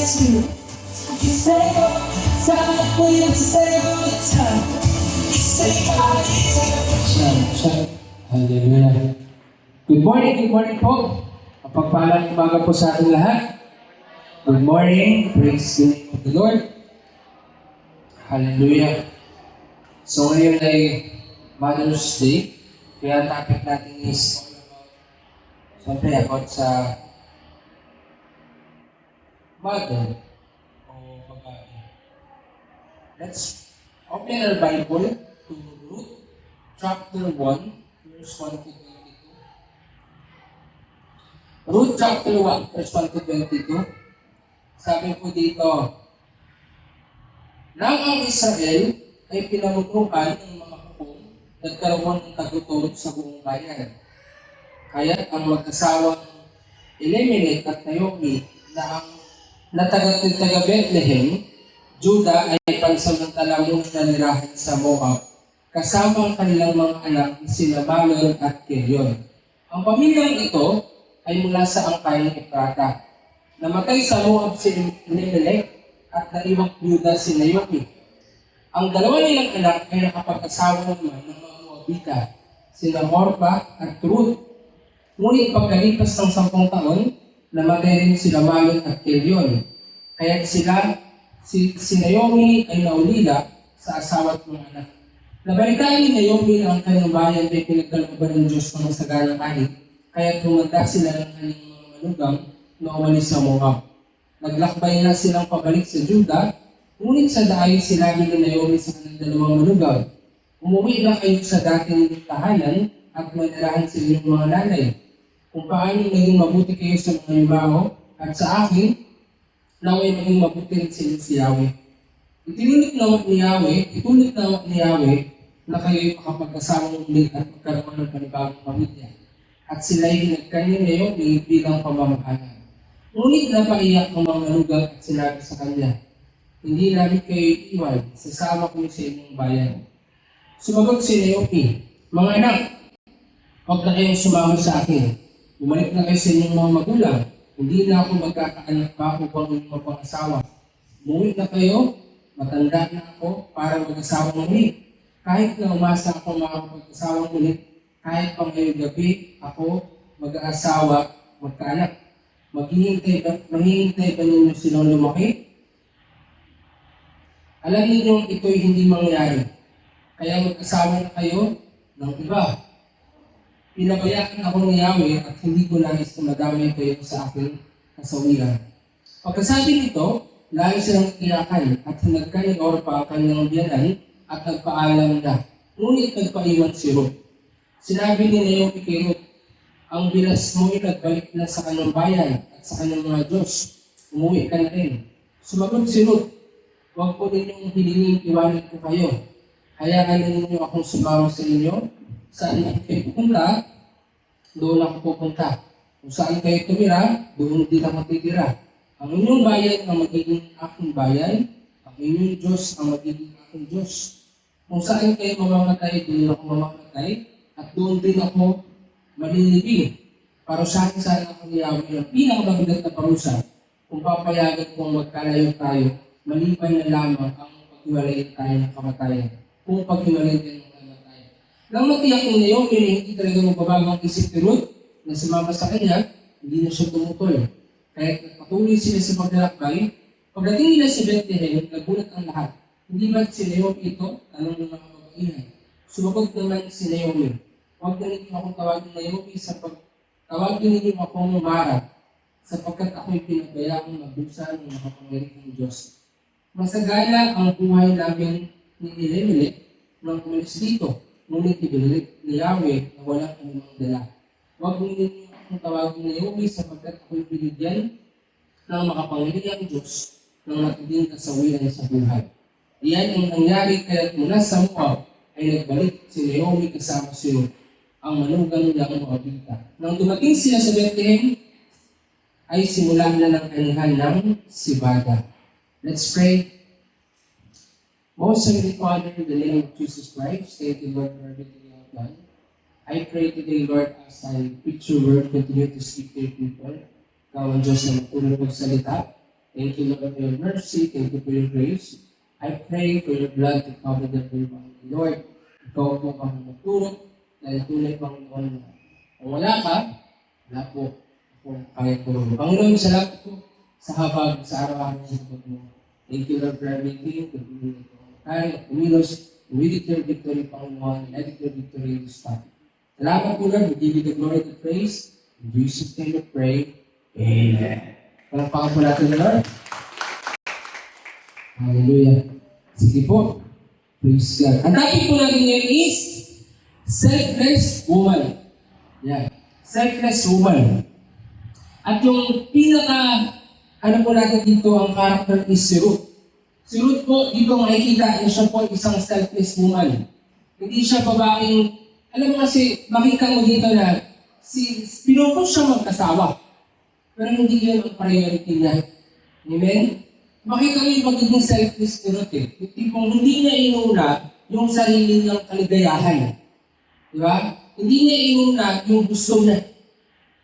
to. You say all the time, we say all the time. You say God is everything. Hallelujah. Good morning po. Mapagpalang umaga po sa ating lahat. Good morning, praise the name of the Lord. Hallelujah. So ngayon ay Mother's Day. Kaya ang topic natin is siyempre about sa mother o babae. Let's open our Bible to Ruth chapter 1, verse 1 to 22. Ruth chapter 1, verse 1 to 22. Sabi po dito, nang ang Israel ay pinamunuan ng mga hukong, nagkaroon ng kagutong sa buong bayan. Kaya't ang mag-asawang Elimelech at Naomi na taga Bethlehem, Juda ay pansamantalang nanirahan sa Moab, kasama ang kanilang mga anak na sina Malon at Kelion. Ang pamilyang ito ay mula sa angkay ng Efrata. Namatay sa Moab si Elimelech at naiwang Juda si Naomi. Ang dalawa nilang anak ay nakapag-asawa naman ng mga Moabita, sina Orpah at Ruth. Ngunit pagkalipas ng 10 taon, namatay rin sila Malon at Kelion. Kaya si Naomi ay naulila sa asawa at mga anak. Nabalitaan ni Naomi na ang kanyang bayan ay pinagkalooban ng Diyos ng masaganang ani, kaya tumanda sila ng kanyang mga manugang na umalis sa Moab. Naglakbay na silang pabalik sa Juda, ngunit sa daayo sinabi ni Naomi sa kanyang dalawang manugang, umuwi na kayo sa dating tahanan at manirahan sa inyong mga nanay. Kung paano naging mabuti kayo sa mga ibaho at sa akin, naway maging mabuti rin sa inyo si Yahweh. Itulit na ni Yahweh na kayo'y makapag-asawang ulit at magkaroon ng panibagong pamilya. At sila'y hinagkanya ngayon bilang pamamahala. Ngunit napaiyak ang mga manugang at sinabi sa kanya, hindi namin kayo iwan, sasama ko sa inyong bayan. Sumagot si Naomi, mga anak, huwag na kayong sumama sa akin. Bumalik na kayo sa inyong mga magulang. Hindi na ako magkakaanak pa upang inyong mapangasawa. Umuwi na kayo, matanda na ako para mag-asawang ulit. Kahit na umasa ako makapag-asawang ulit, kahit pang ngayong gabi ako mag-aasawa, magkaanak. Maghihintay ba ninyo silang lumaki? Alam ninyong ito'y hindi mangyari. Kaya mag-asawa na kayo ng iba. Pinabayaan ako ni Yahweh at hindi ko nais na madamay kayo sa aking kasawiran. Pagkasabi nito, lalo silang iyakan at hinagkan ni Orpah ang kanyang biyanan at nagpaalam na. Ngunit nagpaiwan si Ruth. Sinabi ni Naomi kay Ruth, ang bilas mo'y nagbalik na sa kanyang bayan at sa kanyang mga Diyos. Umuwi ka na rin. Sumagot si Ruth, huwag po ninyong hilingin iwanan ko kayo. Hayaan na ninyo akong sumama sa inyo. Saan kayo pupunta, doon ako pupunta. Kung saan kayo tumira, doon din ako titira. Ang inyong bayan ang magiging aking bayan, ang inyong Diyos ang magiging aking Diyos. Kung saan kayo mamamatay, doon ako mamamatay, at doon din ako malilibing. Parusahan sana ako ni Yahweh ng pinakamabigat na parusa kung papayagan kong magkalayo tayo, maliban na lamang ang paghiwalayin tayo ng kamatayan. Kung paghiwalayin tayo ng kamatayan. Nang matiyak ni Naomi na hindi talaga magbabago ang isip ni Ruth na sumama sa kanya, hindi na siya tumutol. Kaya nagpatuloy sila sa paglalakbay. Pagdating nila sa Bethlehem, nagulat ang lahat. Hindi ba si Naomi ito? Tanong ng mga kabaihan. Sumagot naman si Naomi, huwag na ninyo akong tawagin Naomi tawagin ninyo akong Mara, sapagkat ako'y pinabayaan magdusa ng makapangyarihang Diyos. Masagana ang buhay namin ni Elimelech nang umalis dito, ngunit ibinalik ni Yahweh na walang anumang dala. Huwag ninyo akong tawagin Naomi sapagkat ako'y binigyan ng makapangyarihang Diyos ng matinding kasawiran sa buhay. Iyan ang nangyari kaya mula sa Moab ay nagbalik si Naomi kasama si Ruth, ang manugang ng Moabita. Nang dumating sila sa Bethlehem, ay simulan na ng anihan ng Sibada. Let's pray. Most Heavenly Father, in the name of Jesus Christ, thank you, Lord, for everything you have done. I pray today, Lord, as I preach your word, continue to speak to your people. Ikaw ang Diyos na magtulong magsalita. Thank you, Lord, for your mercy. Thank you for your grace. I pray for your blood to cover the Panginoon. Lord, ikaw po ang magturo dahil tunay, Panginoon, na kung wala ka, wala po akong kaya tulong. Panginoon, salamat po sa habag sa araw-araw ng buhay mo. Thank you, Lord, for everything. Pagpili ko. Kaya, umilos, we declare victory, Panginoon, and I declare victory in this time. Salamat po, Lord. We give you the glory and the praise. In Jesus' name we pray. Amen. Palakpakan po natin, Lord. Hallelujah. Sige po. Praise God. Ang topic po natin ngayon is selfless woman. Yan. Selfless woman. At yung po natin dito, ang character is si Ruth. Si Ruth po, dito makikita na siya po isang selfless woman. Hindi siya babaeng, alam mo kasi, makita mo dito na pinupush siya magkasawa. Pero hindi yun ang priority niya. Amen? Makita mo yung pagiging selfless ni Ruth eh. Kung hindi niya inuna yung sarili niyang kaligayahan. Di ba? Hindi niya inuna yung gusto niya.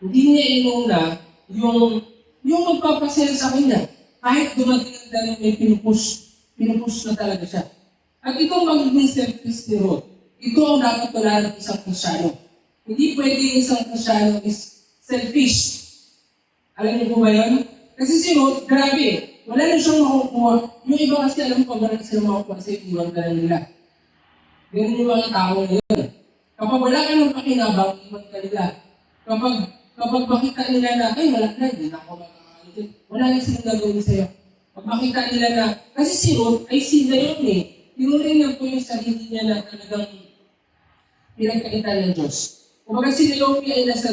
Hindi niya inuna yung magpapasaya sa kanya. Kahit dumating ang dahil may pinupush na talaga siya. At itong magiging selfless ni Ruth, ito ang dapat tularan ng isang Kristyano. Hindi pwede yung isang Kristyano is selfish. Alam niyo po ba yun? Kasi si Ruth, grabe. Wala na siyang makukuha. Yung iba kasi alam ko, wala na silang makukuha kasi iwan ka na nila. Ganun yung mga tao na yun. Kapag wala ka ng pakinabang, iwan ka nila. Kapag makita nila na, ay wala na, hindi na ako makakalitin. Wala na silang gagawin sa'yo. Pag makita nila na, kasi si Ruth ay si Naomi. Tinuring niya po yung sarili niya na talagang pinagkaitan ng Diyos. Kumbaga si Naomi ay nasa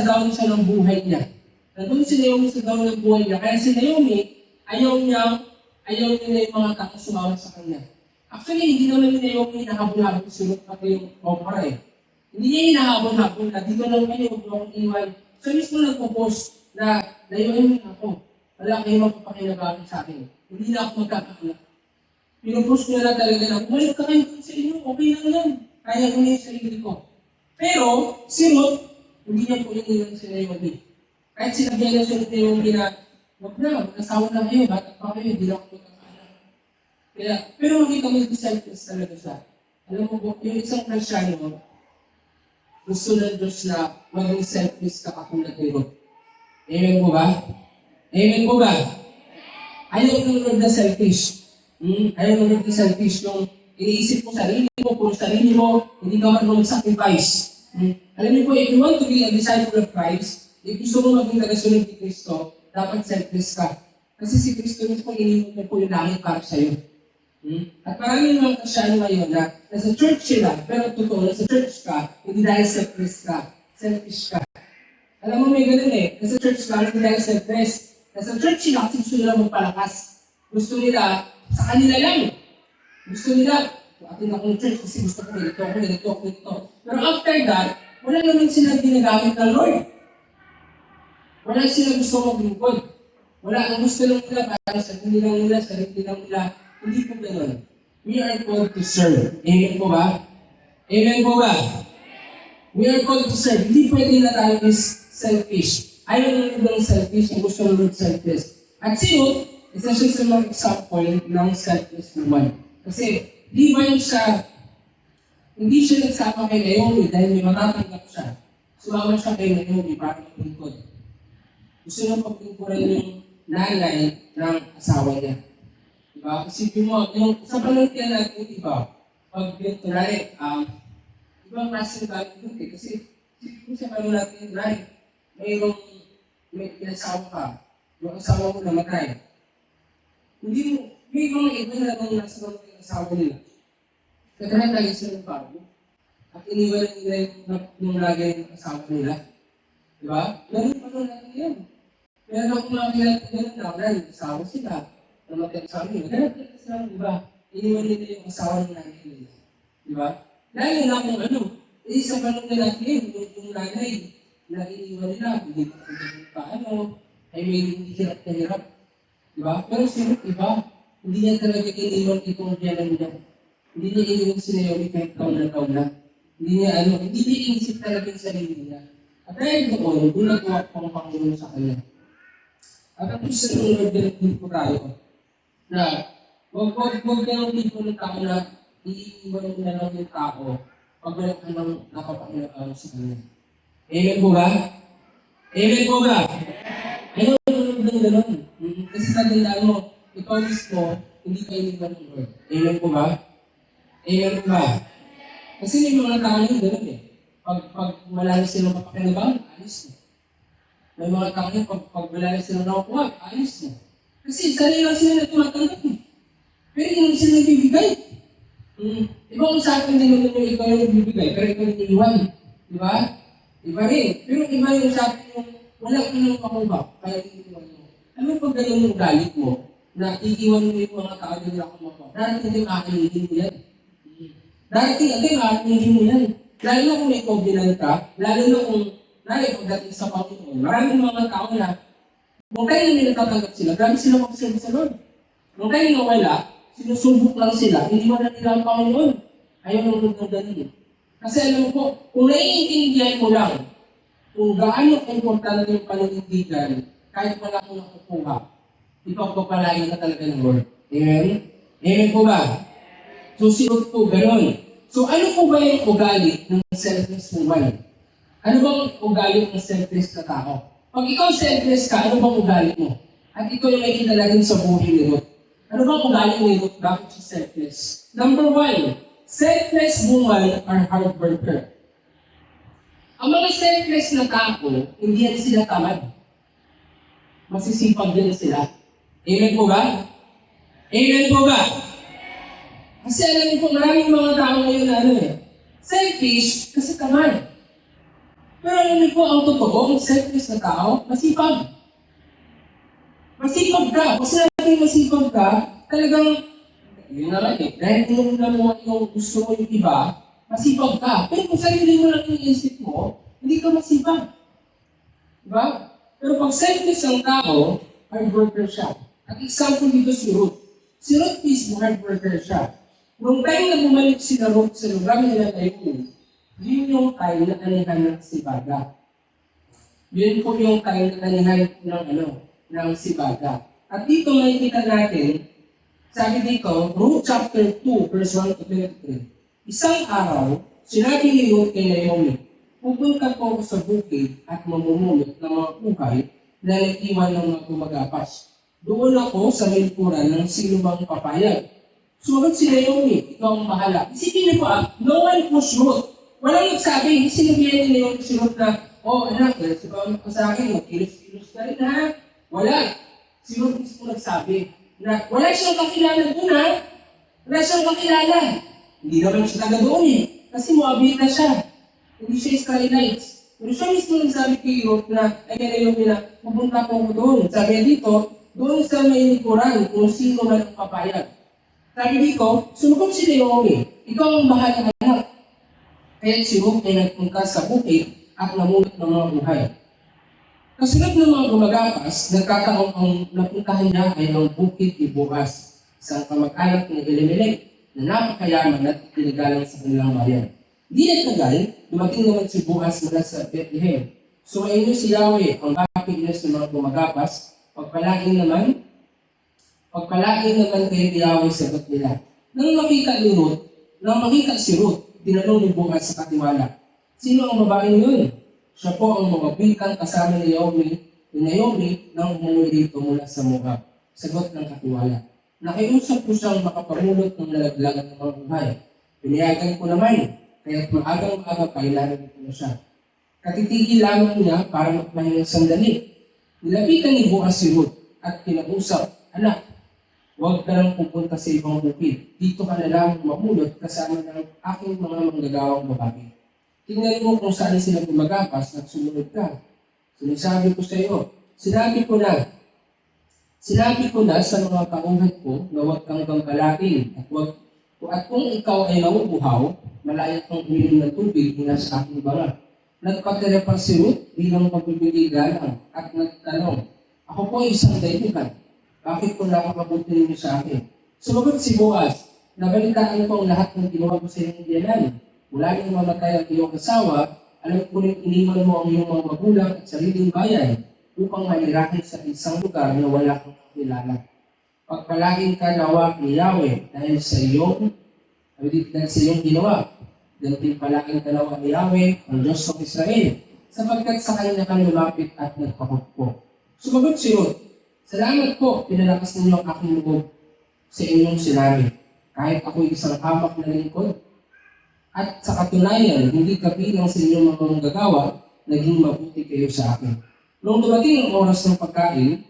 down siya ng buhay niya. Nandun si Naomi sa down ng buhay niya. Kaya si Naomi, ayaw niya na yung mga tao sumawat sa kanya. Actually, hindi naman ni Naomi hinahabol-habol si Ruth pati yung Oprah eh. Hindi niya hinahabol-habol na dito lang kayo, huwag mo akong iwan. So mismo nagpo-post na layuin mo ako. Wala kayong magpapakinabangan sa akin. Hindi na ako magkakaanak. Pinupost niya na talaga na, balik ka kayo sa inyo, okay lang yan. Kaya ko na yung sarili ko. Pero, si Ruth, hindi niya po iniwan si Naomi. Kahit sinabihan na siya ni Naomi na, wag na, mag-asawa na kayo, bata pa kayo, hindi na ako magkakaanak. Kaya, pero makita mo yung selfless talaga siya. Alam mo po, yung isang Kristyano, gusto ng Diyos na maging selfless ka katulad ni Ruth. Amen po ba? Amen po ba? Ayaw ng Lord na selfish. Ayaw ng Lord na selfish. Yung iniisip mo sarili mo, puro sarili mo, hindi ka marunong sacrifice. Alam niyo po, if you want to be a disciple of Christ, if gusto mo maging nagasunod ni Kristo, dapat selfless ka. Kasi si Kristo mismo iniwan niya po yung langit para sa'yo. At maraming mga Kristyano ngayon na nasa church sila, pero totoo, nasa church ka, hindi dahil selfless ka, selfish ka. Alam mo may ganun eh, nasa church ka, hindi dahil selfless. Nasa church sila kasi gusto nila magpalakas. Gusto nila, sa kanila lang. Gusto nila, atin akong church kasi gusto ko ganito. Pero after that, wala naman sila ginagamit ng Lord. Wala sila gusto maglingkod. Wala ang gusto lang nila para sa sarili lang nila. Hindi po gano'n. We are called to serve. Amen po ba? Amen po ba? We are called to serve. Hindi pwede na tayo is selfish. Ayaw na ng selfish, ang gusto ng selfless. At si Ruth, isa siya sa mga example ng selfless woman. Kasi, di ba yung hindi siya nagsama kay Naomi dahil may matatanggap siya. Sumama siya kay Naomi para maglingkod. Gusto nang paglingkuran yung nanay ng asawa niya. Diba? Kasi yung sa panuntian natin, diba? Pag kunwari, ibang klase ng bagay dito eh. Kasi kung sa panuntian natin, may pinasawa ka, yung asawa mo namatay. Hindi mo, may mga iba na lang nasa mga asawa nila. Nagkakatali sila ng bago. At iniwan nila yung lagay ng asawa nila. Diba? Ganun pa natin yan. Meron akong mga kinagin na asawa sila. Namatay sa amin. Ganun sila, diba? Iniwan nila yung asawa ng nanay nila. Diba? Lalo na kung sa panuntian natin, yung nanay, na iniwan nila, hindi pa kung paano, ay may hindi hirap na hirap. Diba? Pero sinot, iba, hindi niya talaga iniwan itong biyanan niya. Hindi niya iniwan si Naomi kahit taon na. Hindi niya inisip talaga yung sarili niya. At dahil doon, nagawa ko ang Panginoon sa kanya. At ang gusto ng Lord, ganun din po tayo. Na, wag ganun tipo ng tao na iiwan mo na lang yung tao pag wala ka nang napapakinabahan sa kanya. Amen po ba? Amen po ba? Ayaw naman ng ganun. Kasi tatandaan mo, ikaw mismo, hindi kayo iniwan ng Lord. Amen po ba? Amen po ba? Kasi may mga tao yung ganun eh. Pag wala na silang mapakinabahan, alis na. May mga tao yung pag wala na silang nakukuha, alis na. Kasi sarili lang sila na tumatanggap eh. Pero hindi naman sila nagbibigay. Iba kung sa akin din naman yung ikaw yung nagbibigay, pero ikaw yung iniwan. Di ba? Iba rin. Pero iba yung sa akin yung wala ka nang makuha, kaya iniwan mo. Ano pag ganun yung galit mo, na iiwan mo yung mga tao na wala kang makuha? Darating din makakilingin mo yan. Darating din makakilingin mo yan. Lalo na kung may covenant ka, lalo na kung pagdating sa Panginoon, maraming mga tao na kung kayo na natatanggap sila, grabe sila mag-serve sa Lord. Kung kayo na wala, sinusubok lang sila, hindi mo na nila ang Panginoon. Ayaw nang Lord ng ganun. Kasi alam mo po, kung naiintindihan mo lang kung gaano importante yung paninindigan, kahit wala kang nakukuha, ipagpapalain ka talaga ng Lord. Amen? Amen po ba? So, sinod po, gano'n. So, ano po ba yung ugali ng selfless woman? Ano bang ugali ng selfless na tao? Pag ikaw selfless ka, ano bang ugali mo? At ito yung may kinalagin sa buhay ni Ruth. Ano bang ugali ni Ruth? Bakit siya selfless? Number 1, selfless women are hard worker. Ang mga selfless na tao, hindi yan sila tamad. Masisipag din sila. Amen po ba? Amen po ba? Kasi alam niyo po, maraming mga tao ngayon na selfish kasi tamad. Pero alam niyo po, ang totoo, selfless na tao, masipag. Masipag ka. Kasi natin masipag ka, talagang, yun na lang dahil tinumdan mo yung gusto mo yung iba, masipag ka. Pero kung sarili mo lang yung isip mo, hindi ka masipag. Diba? Pero pag selfless ang tao, hard worker siya. At example dito si Ruth. Si Ruth mismo, hard worker siya. Nung time na bumalik si Ruth sa lugar nila tayo, yun yung time na anihan ng Sibaga. Yun po yung time na anihan ng Sibaga. At dito makikita natin, sabi dito, Ruth chapter 2, verse 1 to 23. Isang araw, sinabi ni Ruth kay Naomi, pupunta po ako sa bukid at mamumulot ng mga ukay na nag-iwan ng mga gumagapas. Doon ako sa lingkuran ng sino bang papayag. Sumagot si Naomi, ikaw ang bahala. Isipin niyo po no one pushed Ruth. Walang nagsabi, hindi sinabihan ni Naomi si Ruth na, anak, sabahan ko sa akin, magkilos-kilos ka rin ha. Wala. Si Ruth mismo nagsabi na wala siyang kakilala doon ha. Wala siyang kakilala. Hindi naman siya taga doon kasi Moabita siya. Hindi siya Israelites. Pero siya mismo nagsabi kay Ruth na, ay Naomi na, pupunta po ko doon. Sabi dito, doon sa may likuran kung sino man ang papayag. Sabi dito, sumagot si Naomi, ikaw ang bahala anak. Kaya si Ruth ay nagpunta sa bukid at namulot ng mga buhay. Kasunod ng mga gumagapas, nagkataon ang napuntahan niya ay ang bukid ni Boaz, isang kamag-anak ng Elimelech na napakayaman at pinagalang sa kanilang bayan. Di nagtagal, dumating naman si Boaz mula sa Bethlehem. Sumayin niyo si Yahweh ang bakit niya sa mga gumagapas, pagpalain naman kayo ni Yahweh sagot nila. Nang makita si Ruth, tinanong ni Boaz sa katiwala, sino ang babaeng yun? Siya po ang mababikang kasama ni Naomi nang umuwi dito mula sa Moab. Sagot ng katiwala. Nakiusap ko siyang makapamulot ng nalaglagan ng mga buhay. Pinayagan ko naman, kaya't maagang-maaga pa ilalagay ko na siya. Katitigil lamang niya para magpahinga sandali. Nilapitan ni Boaz si Ruth at kinausap, anak, huwag ka lang pupunta sa ibang bukid. Dito ka na lang mamulot kasama ng aking mga manggagawang babae. Tingnan mo kung saan sila gumagapas at sumunod ka. Sinasabi ko sa iyo, sinabi ko na sa mga kaugat ko na huwag kang gambalain at kung ikaw ay nauuhaw, malaya kang uminom ng tubig mula sa aking banga. Nagpatira pa si Ruth bilang pagbibigay galang at nagtanong, ako po ay isang dayuhan. Bakit ko nakakabuti ninyo sa akin? Sumagot si Boaz, nabalitaan ko ang lahat ng ginawa ko sa iyong diyanan. Mula nang mamatay ang iyong asawa, alam ko rin iniwan mo ang iyong mga magulang at sariling bayan. upang manirahan sa isang lugar na wala kang kilala. Pagpalain ka nawa ni Yahweh dahil sa iyong ginawa. Gantimpalain ka nawa ni Yahweh, ang Diyos ng Israel, sapagkat sa kanya kang lumapit at nagpakutpo. Sumagot si Ruth, "Salamat po, pinalakas ninyo ang aking loob sa inyong sinabi, kahit ako'y isang hamak na lingkod. At sa katunayan, hindi kabilang sa inyong mga manggagawa, naging mabuti kayo sa akin." Noong dumating ang oras ng pagkain,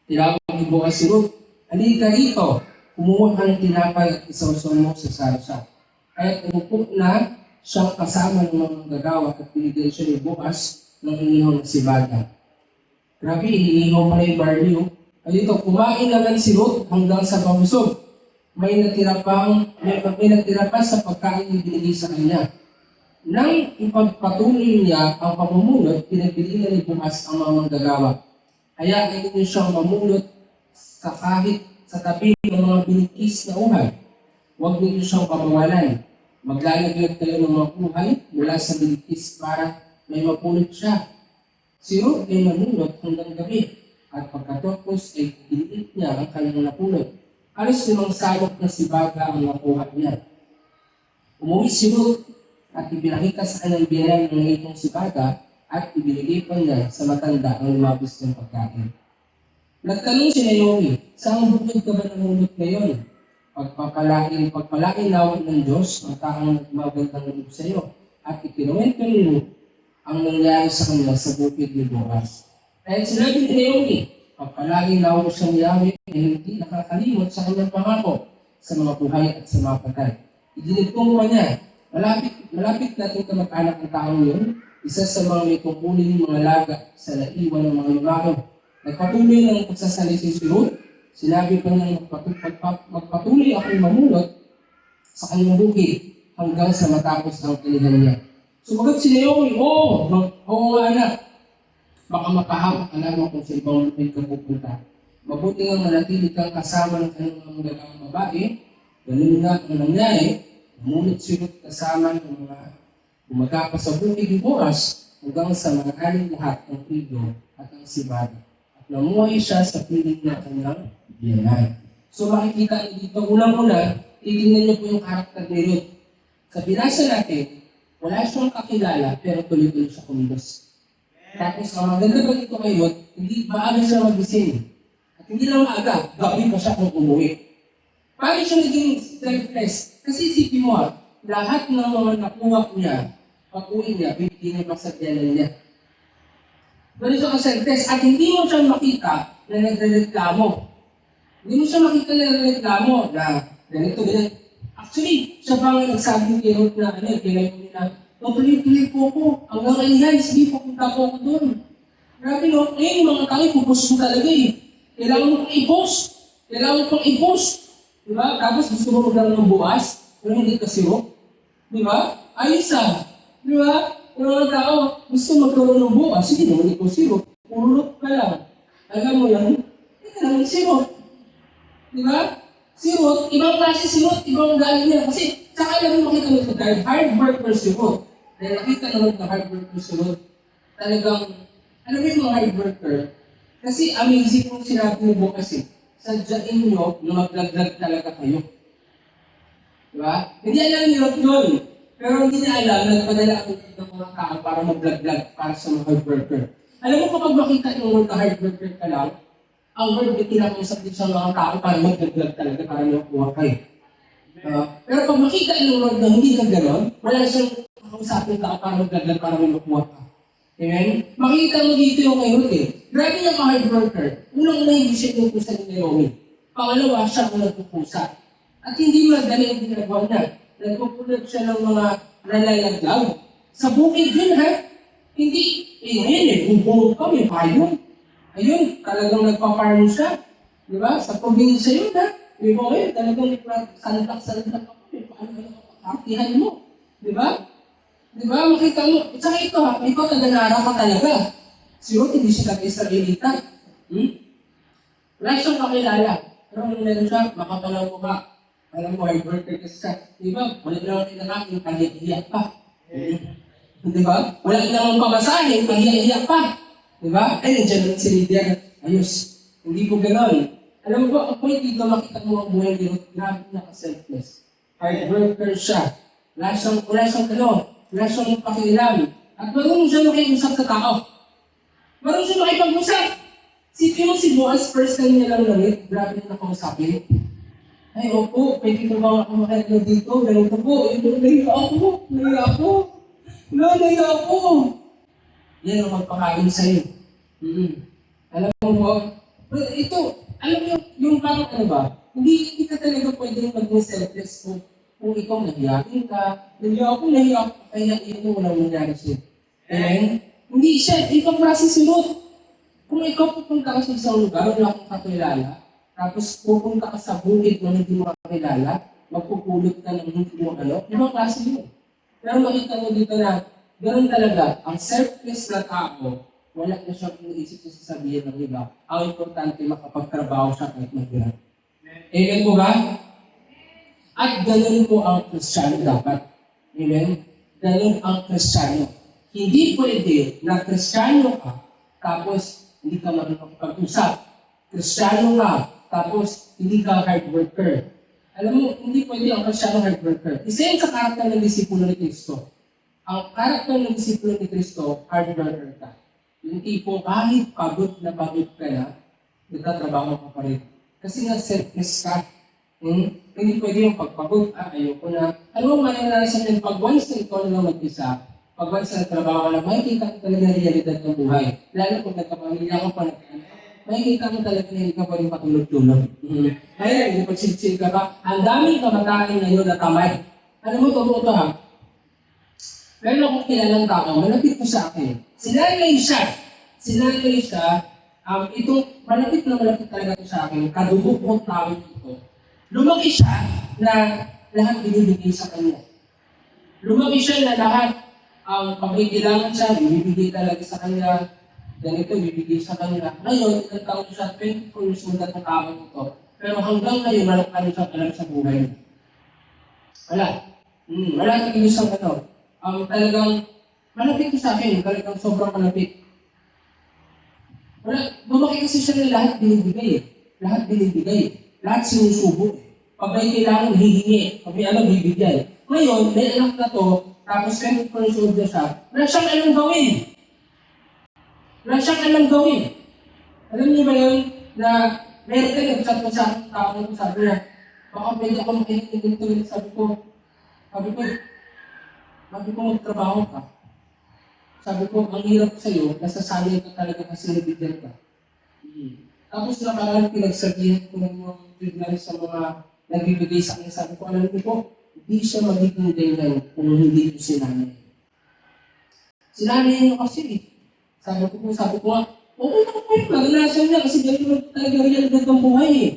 tinawag ni Boaz si Ruth, "Halika rito, kumuha ka ng tinapay at isawsaw mo sa sarsa." Kaya't umupo na siyang kasama ng mga manggagawa at binigyan siya ni Boaz ng inihaw na sibada. Grabe, iniihaw pa na yung barley. Dito, kumain naman si Ruth hanggang sa pabusog. May natira pa sa pagkain na binigay sa kanya. Nang ipagpatuloy niya ang pamumulot, pinagpilian ni Boaz ang mga manggagawa. Hayaan niyo siyang mamulot kahit sa tabi ng mga binikis na uhay. Huwag niyo siyang pabawalan. Maglalaglag kayo ng mga uhay mula sa binikis para may mapulot siya. Si Ruth ay namulot hanggang gabi, at pagkatapos ay diniit niya ang kanyang napulot. Halos 5 salok na sibaga ang nakuha niya. Umuwi si Ruth at ipinakita sa kanyang biyanan ng itong sibaga at ibinigay pa niya sa matanda ang lumabis ng pagkain. Nagtanong si Naomi, "Saan bukod ka ba namulot ngayon? Pagpalain lawag ng Diyos ang taong nagmagandang loob sa iyo." At ikinuwento ni Ruth ang nangyari sa kanya sa bukid ni Boaz. Dahil sinabi ni Naomi, pagpalain lawag siya ni Yahweh ay hindi nakakalimot sa kanyang pangako sa mga buhay at sa mga patay. Idinigtong pa niya, malapit natin kamag-anak ng taong yun, isa sa mga may tungkulin mga laga sa naiwan ng mga yumaro. Nagpatuloy ng pagsasalisay si Ruth, sinabi pa niya, magpatuloy akong mamulot sa kanyang bukid hanggang sa matapos ang kanilang niya. Sumagot si Naomi, oo nga anak, baka mapahamak ka naman kung sa ibang lupain ka pupunta. Mabuti nga manatili kang kasama ng kanyang mga magagawang babae. Ganun nga ang nangyari, namulot si Ruth kasama ng mga gumagapa sa bukid ni Boaz hanggang sa mga aling lahat ng trigo at ang sibada. At namuhay siya sa piling ng kanyang biyanan. So makikita niyo dito, unang-una, titingnan niyo po yung karakter ni Ruth. Sa binasa natin, wala siyang kakilala pero tuloy-tuloy siya kumilos. Tapos ang maganda pa dito kay Ruth, hindi maaga siya magising. At hindi lang maaga, gabi pa siya kung umuwi. Paano siya naging selfless? Kasi isipin mo lahat ng mga nakuha niya, pag-uwi niya, bibigyan niya pa sa tiyanan niya. Ganun siya ka-selfless at hindi mo siya makita na nagre-reklamo. Hindi mo siya makita na nagre-reklamo na ganito. Actually, siya pa nga nagsabi kay Ruth na kailangan niya na, tuloy-tuloy po ako. Hanggang kailangan, sige, papunta po ako doon. Grabe no, ngayon yung mga tao, ipupost mo talaga Kailangan mo pang i-post. Kailangan mo pang i-post. Diba? Tapos gusto mo maglang ng bukas, pero hindi ka sirok. Diba? Ayos Diba? Yung mga tao, gusto magkaroon ng bukas, sige naman ikaw sirok. Purulot ka lang. Alam mo yan? Hindi ka naman sirok. Diba? Sirot, ibang klase sirot, ibang galing niya. Kasi, saka lang makita mo ito dahil hard worker sirot. Dahil nakita naman na hard worker sirot. Talagang, alam mo yung mga hard worker? Kasi amazing kung sinabi mo kasi, sadyain nyo na maglaglag talaga kayo. Diba? Hindi alam ni Ruth yun. Pero hindi na alam, nagpadala ako ng mga tao para maglaglag para sa mga hard worker. Alam mo kapag makita yung word na hard worker ka lang, ang word na kinakausap din sa mga tao para maglaglag talaga para makuha kayo. Pero pag makita yung word na hindi ka gano'n, wala siyang kakausapin tao para maglaglag para makuha ka. Amen? Makikita mo dito yung kay Ruth Grabe niya ka-hard worker. Unang-una hindi siya inupusa ni Naomi. Pangalawa, siya ang nagpupusa. At hindi madali ang ginagawa niya. Nagpupulot siya ng mga nalalaglag. Sa bukid yun Hindi, ngayon bubulot ka, may payong. Ayun, talagang nagpa-farm siya. Di ba? Sa probinsya yun Di ba ngayon, talagang santak-santak ako. Paano artihan mo? Di ba? Di ba? Makita mo. At saka ito ikaw taga-nara ka talaga. Si Ruth, hindi siya taga-Israelita. Wala siyang kakilala. Pero meron siya, makapalang mukha. Alam mo, hard worker kasi siya. Di ba? Wala naman tinakakin, pahiya-hiya pa. Di ba? Wala naman pamasahin, pahiya-hiya pa. Di ba? Ay, nandiyan lang si Lydia. Ayos. Hindi po gano'n. Alam mo ba, ang point dito, makita mo ang buhay ni Ruth, grabe naka-selfless. Hard worker siya. Wala siyang pakialam. At marunong siya makiusap sa tao. Marunong siya makipag-usap. Sipin mo si Boaz, first time niya lang namit, grabe na nakausapin. Ay, opo, pwede ko ba ako makilala dito? Ganito po, nahiya ako. Nahiya ako. Yan ang magpakain sa'yo. Alam mo po, alam mo yung parang ano ba, hindi ka talaga pwedeng maging selfless kung ikaw nahiyain ka, nahiya ako, kaya ito walang nangyari sa'yo. Amen? Hindi siya, ibang klase si Ruth. Kung ikaw pupunta ka sa isang lugar, wala kang kakilala, tapos pupunta ka sa bukid na hindi mo kakilala, magpupulot ka ng hindi mo ibang klase yun. Pero makita mo dito na, ganoon talaga, ang selfless na tao, wala na siyang iniisip sa sasabihin ng iba. Ang importante, makapagtrabaho siya kahit mahirap. Amen po ba? At ganoon po ang Kristiyano dapat. Amen? Ganoon ang Kristiyano. Hindi pwede na Kristiyano ka, tapos hindi ka marunong pag-usap. Kristiyano ka, tapos hindi ka hard worker. Alam mo, hindi pwede ang Kristiyano hard worker. Isa yun sa karakter ng disipulo ni Kristo. Ang karakter ng disipulo ni Kristo, hard worker ka. Yung tipo, kahit pagod na nagtatrabaho ka pa rin. Kasi nga selfless ka. Hindi pwede yung pagpagod, ayoko na. Alam mo, mananarasan yun, pag once na ikaw na mag-isa, pag once na trabaho ka na, makikita ko talaga ang realidad ng buhay. Lalo kung nagkapamilya ka pa, makikita mo talaga na hindi ka pa rin patulog-tulog. Kaya, hindi pagsilsil ka pa. Ang daming kabataan ngayon na tamay. Alam mo, totoo ito ha. Meron akong kilalang tao, malapit ko sa akin. Sinanay siya. Itong malapit talaga ito sa akin, kadugo kong tao ito. Lumaki siya na lahat binibigay sa kanya. Lumaki siya na lahat, pag may kailangan siya, bibigay talaga sa kanya. Ganito, bibigay sa kanya. Ngayon, ilang taon siya, 24 years old na tao ito. Pero hanggang ngayon, walang kanya siyang alam sa buhay niya. Wala nang ilusang talagang malapit ko sa akin, talagang sobrang malapit. Lumaki kasi siya na lahat binibigay. Lahat sinusubo. Pag may kailangan, hihingi. Pag may bibigay. Ngayon, may anak na to, tapos 24 years old na siya, wala siyang alam gawin. Alam niyo ba yun, na meron ka nag-chat ko sa aking tao ko, sabi niya, baka pwede ako makinig ng ganito. Sabi ko, magtrabaho ka. Sabi ko, ang hirap sa'yo, nasasanay ka talaga kasi nabigyan ka. Tapos nakaraan, pinagsabihan ko ng mga bigyan sa mga nagbibigay sa akin. Sabi ko, alam niyo po, hindi siya magiging ganyan kung hindi ko sinanay. Sinanay niyo kasi. Sabi ko, okay na po yun. Maranasan niya kasi ganyan talaga realidad ng buhay eh.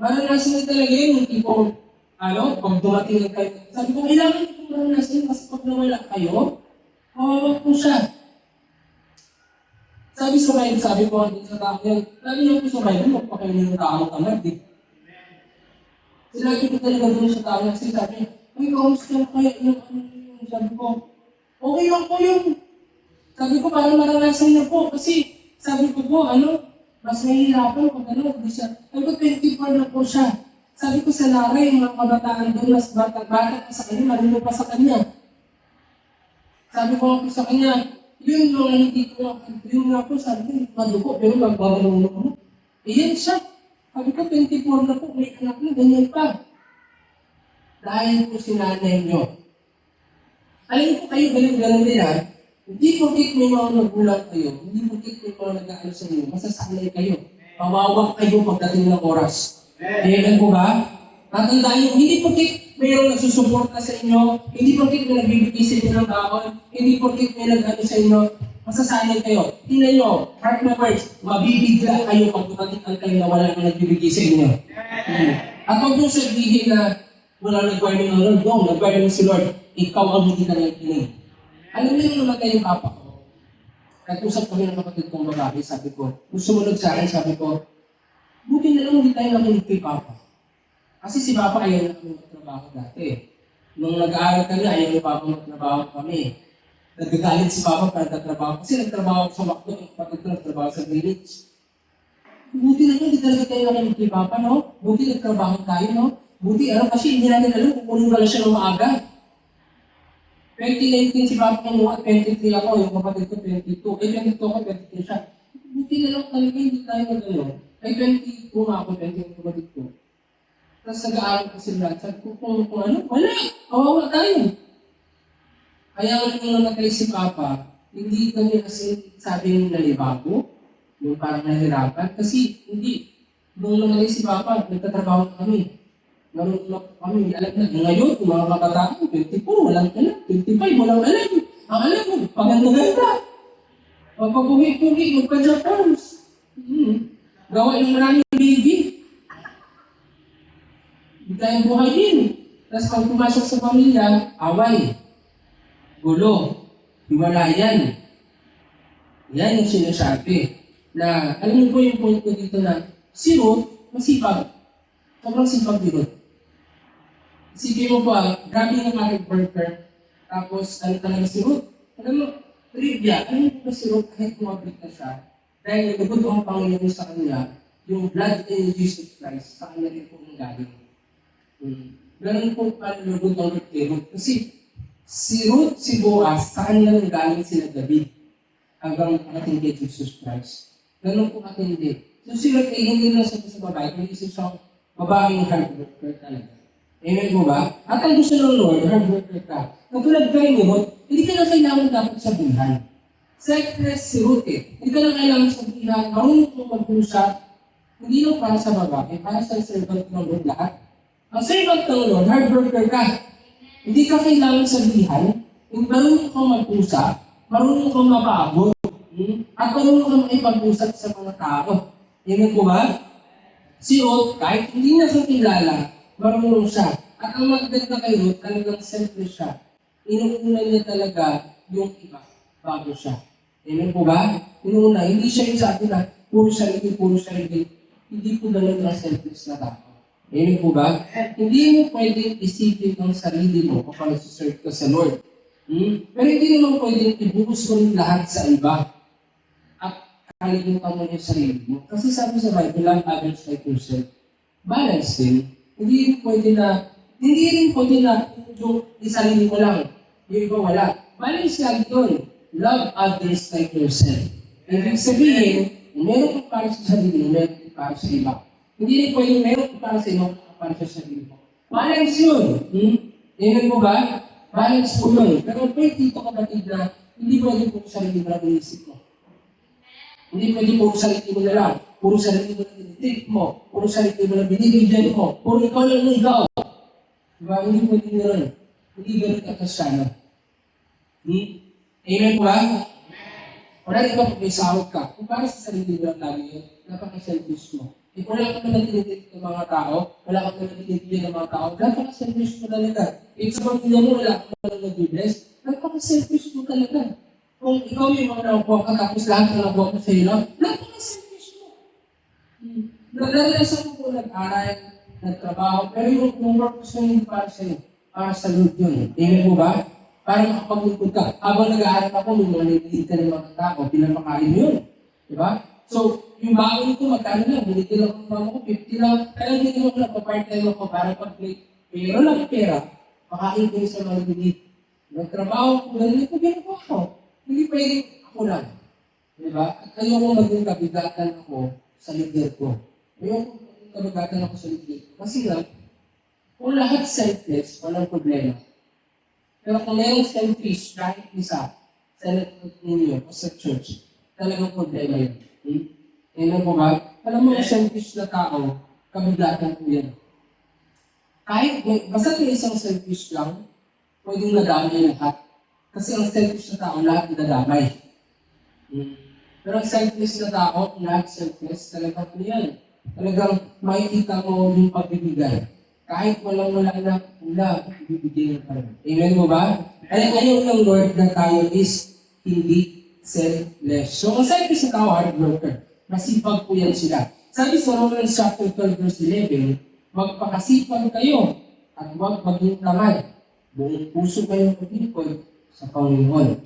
Maranasan niya talaga yun. Yung tipong, pag dumating kayo. Sabi ko, kailangan niyo po maranasan yun kasi pag nawala kayo, kawawa po siya. Sabi ko sa tao yan, sabi niyo po sa Bible, magpakainin ng tao tamad eh. Sinabi ko talaga doon sa tao kasi sabi niya, ay, kamusta na kaya yung sabi ko, okay lang po yun. Sabi ko, parang maranasan niyo po kasi sabi ko po, mas nahihirapan pag hindi siya. Sabi ko, 24 na po siya. Sabi ko sa Laray, mga kabataan doon, mas bata pa sa kanya, marunong pa sa kanya. Sabi ko sa kanya, yun nga po, sabi ko, madugo, pero magbabalong mo. Yan siya. Sabi ko, 24 na po, may anak na, ganyan pa. Dahil po sinanay niyo. Alam ko kayo, ganun din ha. Hindi porkit may mga nagulang kayo, hindi porkit may mga nag-aano sa inyo, masasanay kayo. Pawawag kayo pagdating ng oras. Ayan po ba? Tatandaan nyo, hindi porkit mayroong nagsusuporta sa inyo, hindi porkit may nagbibigay sa inyo ng taon, hindi porkit may nag-ano sa inyo, masasanay kayo. Tingnan nyo, heart my words, mabibigla kayo pag dumating kayo na wala nang nagbibigay sa inyo. At huwag nyo sabihin na wala nag-guardian ng Lord, no, nag-guardian si Lord, ikaw ang hindi ka nakikinig. Alam niyo naman kayo yung papa ko. Nag-usap kami ng kapatid kong babae, sabi ko, kung sumunod sa akin, sabi ko, buti na lang hindi tayo nakinig kay papa. Kasi si papa ayaw na kami magtrabaho dati. Nung nag-aaral kami, ayaw ni papa magtrabaho kami. Nagagalit si Papa para nagtatrabaho. Kasi nagtrabaho ako sa McDo, yung kapatid ko nagtrabaho sa village. Buti naman, hindi talaga tayo nakinig kay Papa, no? Buti nagtrabaho tayo, no? Buti, kasi hindi natin alam kung kunin pala siya ng maaga. 2019 si Papa kinuha, 23 ako, yung kapatid ko 22. 22 ako, 23 siya. Buti na lang talaga, hindi tayo nag-ano. 22 nga ako, 20 yung kapatid ko. Tapos nag-aaral ko sila. Sabi ko, kung ano, wala, kawawa tayo. Kaya nung namatay si Papa, hindi kami kasi sabing nalibago, yung parang nahirapan. Kasi hindi, nung namatay si Papa, nagtatrabaho na kami. Marunong na kami, alam na. Ngayon, yung mga kabataan, 24, walang alam. 25, walang alam. Ang alam mo, paganda-ganda. Pagpapuhi-puhi, magpa-Japans. Gawa yung maraming baby. Hindi tayong buhay din. Tapos pag pumasok sa pamilya, away, gulo, hiwalayan. Yan yung sinasabi. Na, alam niyo po yung point ko dito na, si Ruth, masipag. Sobrang sipag ni Ruth. Isipin mo pa, grabe yung married worker. Tapos, ano talaga si Ruth? Alam mo, trivia, alam mo ba si Ruth kahit kumabit na siya? Dahil nagabot ang Panginoon sa kanya, yung blood in Jesus Christ, sa kanya rin po ang galing. Ganun po panlugod ang Ruth kay Ruth. Kasi si Ruth, si Boaz, sa kanya lang galing sila David hanggang ating kay Jesus Christ. Ganun po katindi. So sila kay hindi lang sa babae, kundi isang babaeng hard worker talaga. Amen po ba? At ang gusto ng Lord, hard worker ka. Katulad kayo ni Ruth, hindi ka na kailangan dapat sabihan. Selfless si Ruth eh. Hindi ka na kailangan sabihan, marunong kong mag-usap, hindi lang para sa babae, para sa servant ng Lord lahat. Ang servant ng Lord, hard worker ka. Hindi ka kailangan sabihan, marunong kang mag-usap, marunong kang mapaabot, at marunong kang maipag-usap sa mga tao. Amen po ba? Si Ruth, kahit hindi na siya kilala, marunong siya. At ang maganda kay Ruth, talagang selfless siya. Inuuna niya talaga yung iba bago siya. Amen po ba? Inuuna, hindi siya yung sabi na puro sarili, puro sarili. Hindi po ganun ang selfless na tao. Amen po ba? Hindi mo pwedeng isipin ang sarili mo kapag nasa-serve ka sa Lord. Pero hindi naman pwedeng ibuhos mo rin lahat sa iba. Kalimutan mo yung sarili mo. Kasi sabi sa Bible, love others like yourself. Balance din. Hindi rin pwede na yung sarili mo lang. Yung iba wala. Balance lang yun. Love others like yourself. Ibig sabihin, meron ka para sa sarili mo, meron ka para sa iba. Hindi rin pwede meron ka para sa iba, para sa sarili mo. Balance yun. Amen mo ba? Balance po yun. Pero pwede dito kapatid na hindi pwede po sa sarili mo lang inisip mo. Hindi pwede puro sarili mo na lang. Puro sarili mo na tinitip mo. Puro sarili mo na binibigyan mo. Puro ikaw lang ng ikaw. Diba? Hindi pwede na rin. Hindi ganun kakasana. Amen po ba? Wala rin ka pag may sahod ka. Kung para sa sarili mo lang lagi yun, napaka-selfish mo. Eh kung wala ka naman tinitip ng mga tao, wala ka naman tinitip ng mga tao, napaka-selfish mo talaga. Eh sa pamilya mo, wala ka naman nag-bless, napaka-selfish mo talaga. Kung ikaw yung mga nakuha ka, tapos lahat na nakuha ko sa iyo, napaka-selfish mo. Naranasan ko po nag-aral, nagtrabaho, pero yung work ko hindi para sa iyo, para sa Lord yun. Amen po ba? Para makapag-lingkod ka. Habang nag-aaral ako, may mga nililid ka ng mga tao, pinapakain mo yun. Diba? So, yung baon ko, magkano lang, binigyan lang ako, 50 lang. Kaya hindi naman nagpa-part-time ako para pag-play. Pero lang pera, makain ko sa mga nililid. Nagtrabaho ko, ganun ko, ganun ko ako. Hindi pwedeng ako lang. Diba? At ayoko maging kabigatan ako sa leader ko. Ayoko maging kabigatan ako sa leader ko. Kasi lang, kung lahat selfless, walang problema. Pero kung mayroong selfish, kahit isa, sa network ninyo o sa church, talagang problema yun. Amen po ba? Alam mo, selfish na tao, kabigatan ko yan. Kahit, basta may isang selfish lang, pwedeng nadamay lahat. Kasi ang selfish na tao, lahat nadamay. Pero ang selfish na tao, lahat selfish, talagang po yan. Talagang makikita mo yung pagbibigay. Kahit walang-wala na, wala, bibigyan ka rin. Amen mo ba? Ayaw ng Lord na tayo is hindi selfless. So, ang selfish na tao, hard worker. Masipag po yan sila. Sabi sa Romans chapter 12, verse 11, magpakasipag kayo at huwag maging tamad. Buong puso kayong maglingkod sa Panginoon.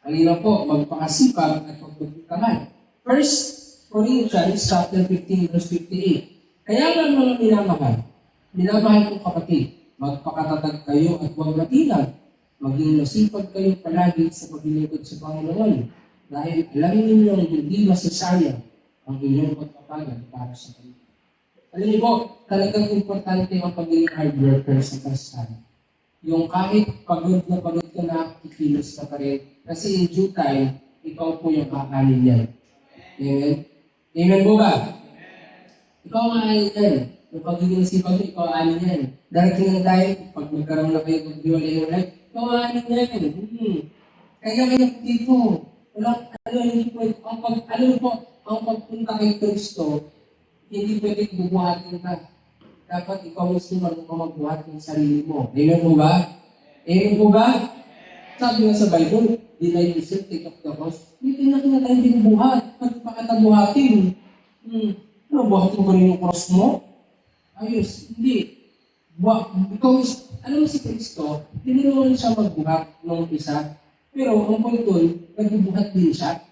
Halina po, magpakasipag at magpagkaman. First Corinthians chapter 15 verse 58. Kaya nga mga minamahal kong kapatid, magpakatatag kayo at huwag matinag. Maging masipag kayo palagi sa paglilingkod sa Panginoon. Dahil alam ninyong hindi masasayang ang inyong pagpapagod para sa Kanya. Alam niyo po, talagang importante ang pagiging hard worker sa Kristiyano. Yung kahit pagod ka na, kikilos ka pa rin. Kasi in due time, ikaw po yung kakanin yan. Amen? Amen po ba? Ikaw ang aanin yan. Yung pagiging sipag mo, ikaw ang aanin yan. Darating ang time, pag magkaroon na kayo ng hiwalay ng life, ikaw ang aanin yan. Kaya kayo dito. Walang hindi pwede. Ang pagpunta kay Kristo, hindi pwede bubuhatin ka. Dapat ikaw mismo marunong magbuhat ng sarili mo. Amen po ba? Amen po ba? Sabi nga sa Bible, deny yourself, take up the cross. Hindi na tayo binubuhat. Bakit buhatin? Ano, buhatin ko rin yung cross mo? Ayos, hindi. Ikaw, alam mo si Kristo, hindi naman siya magbuhat ng isa. Pero ang point doon, nagbubuhat din siya.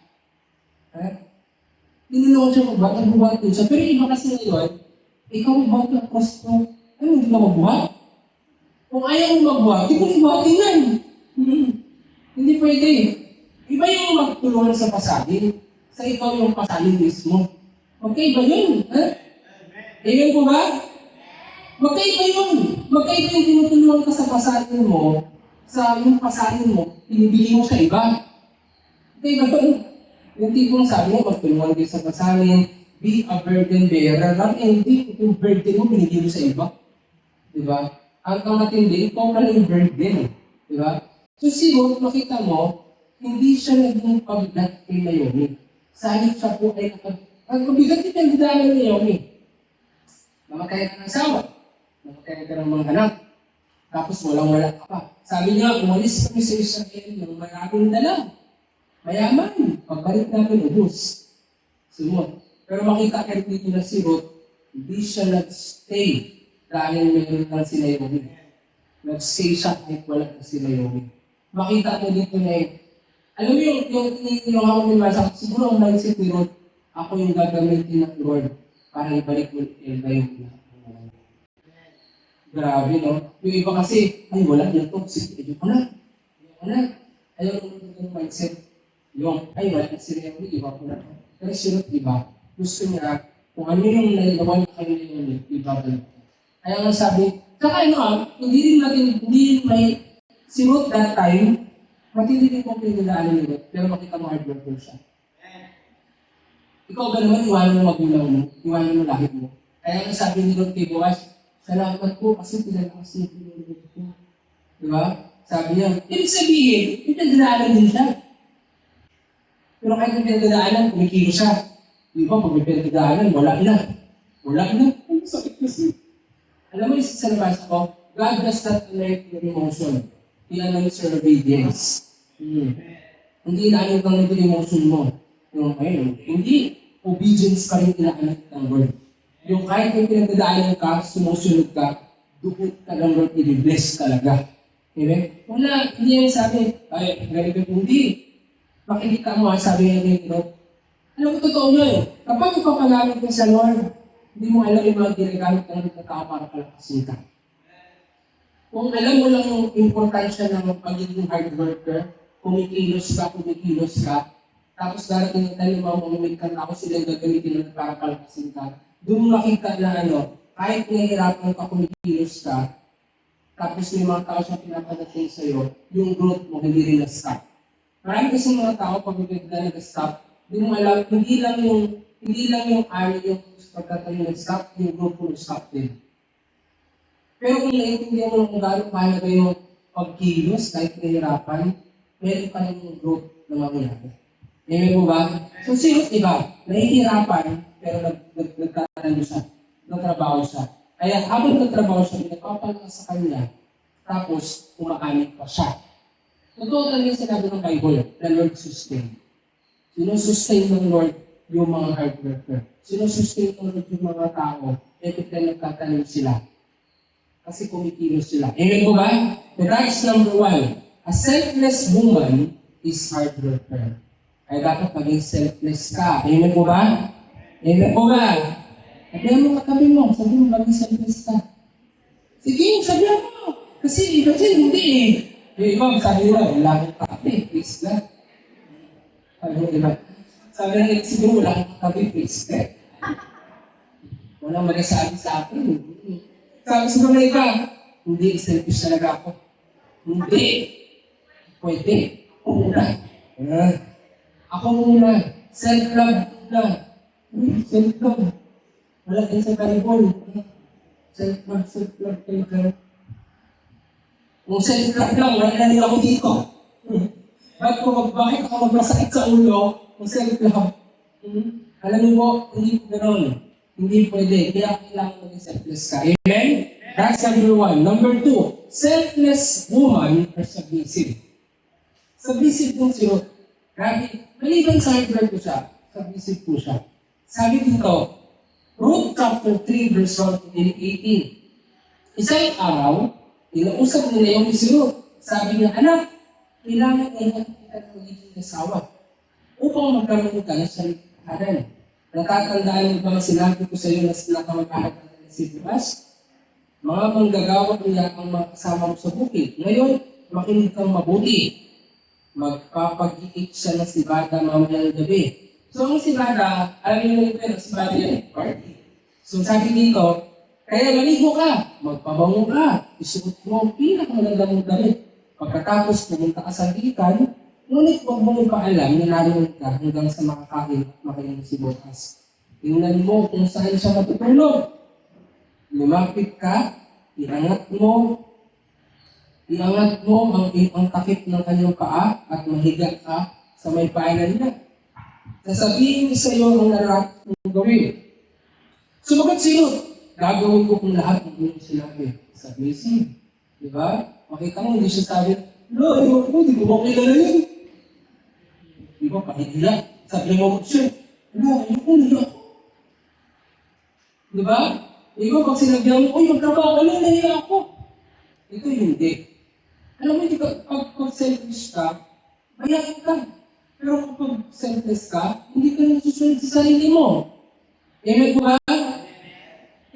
Hindi naman siya magbuhat, nagbubuhat din siya. Pero iba kasi ngayon, ikaw magbuhat ng cross mo. Ano, hindi ka magbuhat? Kung ayaw mo magbuhat, di mo buhatin yan. Hindi pwede. Iba yung magtulungan sa pasalin. Sa ikaw yung pasalin mismo. Magkaiba yun. Amen po ba? Magkaiba yun. Magkaiba yung tinutulungan ka sa pasalin mo, sa yung pasalin mo, pinibigay mo sa iba. Magkaiba yun. Yung tipong sabi mo, magtulungan kayo sa pasalin, be a burden bearer. Hindi, yung burden mo, binigay mo sa iba. Diba? Ang matindi, ikaw na yung burden. Diba? So siguro, makita mo, hindi siya naging pabigat kay Naomi. Sa halip siya po ay nagpabigat din ang didala ni Naomi. Namatay ka ng asawa. Namatay ka ng mga anak. Tapos walang-wala ka pa. Sabi niya, umalis kami sa Israel ng maraming dala. Mayaman. Pagbalik namin, ubus. Sunod. Pero makita kayo dito na si Ruth, hindi siya nag-stay dahil mayroon lang si Naomi. Nag-stay siya kahit wala na si Naomi. Makita mo dito na alam mo yung ako minasa, siguro ang mindset ni Ruth, ako yung gagamitin ng Lord para ibalik mo yung grabe, no? Yung iba kasi, ay wala yung toxic, ayun ko na. Ayaw yung mindset. Yung, ay wala na si Naomi, iba ko na. Pero si Ruth, iba. Gusto niya, kung ano yung nalalawan na kayo yung ibabalik. Kaya nga sabi, saka hindi rin may si Ruth that time, matindi rin po pinagdaanan ni Ruth, pero makita mo hard worker siya. Ikaw ba naman, iwanan mo magulang mo, iwanan mo lahit mo. Kaya nga sabi ni Ruth kay Boaz, salamat po kasi pinag-asip ni Ruth ko. Diba? Sabi niya, ibig sabihin, pinagdaanan din siya. Pero kahit may pinagdaanan, kumikilo siya. Di ba, pag may pinagdaanan, wala na. Ang sakit kasi. Alam mo yung sa labas ko, God does not elect your emotion. He allows your obedience. Hindi inaanit lang ito yung emotion mo. Yung ayun, hindi obedience pa rin inaanit ng Word. Yung kahit may pinagdadaanan ka, sumusunod ka, doon ka ng Lord, i-bless talaga. Amen? Wala, hindi yan sabi, ay, ganito, hindi. Makikita mo, sabi niya ni Lord, alam mo, totoo yun. Kapag ipapagamit mo sa Lord, hindi mo alam yung mga ginagamit ng tao para palakasin ka. Kung alam mo lang yung importansya ng pagiging hard worker, kumikilos ka, tapos darating yung tayo mga umimig ka, tapos sila yung gagamitin ng para palakasin ka, doon makita na kahit nahihirapan ka, kumikilos ka, tapos may mga tao siyang pinapadating sa'yo, yung growth mo hindi rin na-stop. Marami kasi mga tao, pag bigla nag-stop, hindi mo alam, hindi lang yung pagkatayo nag-stop, yung growth mo nag-stop din. Pero kung naiintindihan mo kung gano'ng mahalaga yung pagkilos kahit nahihirapan, meron pa rin yung growth na mangyayari. Amen po ba? So sino iba? Nahihirapan, pero nagtatrabaho siya. Nagtrabaho siya. Kaya habang nagtrabaho siya, pinagpapalakas sa kanya, tapos kumakain pa siya. Totoo talaga sinabi ng Bible, the Lord sustain. Sino-sustain ng Lord yung mga hard worker. Sino-sustain ng Lord yung mga tao, ito na nagtatanim sila. Kasi kumikilos sila. Amen po ba? So that's number 1. A selfless woman is hard worker. Kaya dapat maging selfless ka. Amen po ba? Amen po ba? Sabihan mo katabi mo, sabi mo maging selfless ka. Sige, sabihan mo. Kasi iba dyan, hindi eh. Yung iba, sabi nila, wala akong katabi, please God. Sabi mo, diba? Sabi nila, siguro wala akong katabi, please God. Walang magasabi sa akin. Sabi sa mga iba, hindi, selfish talaga ako. Hindi. Pwede. Ako muna. Ako muna. Self-love na. Self-love. Wala din sa Bible. Self-love, self-love, self-love. Kung self-love lang, wala na nila ako dito. Bakit ako magmasakit sa ulo kung self-love? Alam mo po, hindi po gano'n. Hindi pwede. Kaya kailangan maging selfless ka. Amen? That's number one. Number two, selfless woman are submissive. Submissive po siya. Grabe. Maliban sa hard work ko siya, submissive po siya. Sabi dito, Ruth chapter 3 verse 1 to 18. Isang araw, inausap nila yung si Ruth. Sabi niya, anak, kailangan ngayon kita ng magiging asawa upang magkaroon ka ng sarili. Natatandaan mo ba sinabi ko sa iyo na sinakamag-ahag ng si Boaz? Mga manggagawa niya ang mga kasama mo sa bukid. Ngayon, makinig kang mabuti. Magpapag-iit siya ng sibada mamayang gabi. So, ang sibada, alam niyo yung sibada yan, party. So, sabi dito, kaya maligo ka, magpabango ka, isuot mo ang pinakamaganda mong damit. Pagkatapos pumunta ka sa hikan, ngunit huwag mong ipaalam na naroon ka hanggang sa makakain at makain si Boaz. Tingnan mo kung saan siya matutulog. Lumapit ka, iangat mo ang takip ng kanyang paa at mahiga ka sa may paanan niya. Sasabihin sa iyo ang narap mong gawin. Sumagot si Ruth, gagawin ko kung lahat ng iyong sinabi. Submissive. Diba? Makita mo, hindi siya sabi, no, hindi ko makilala yun. Di ba, pahihiya. Sabi mo, siya, ano, ayoko. Di ba? Di ba, pag sinabihan mo, uy, magtrabaho, nahiya ako. Ito hindi. Alam mo, pag selfish ka, bayaan ka. Pero kapag selfless ka, hindi ka nasusunod sa sarili mo. Amen po ba?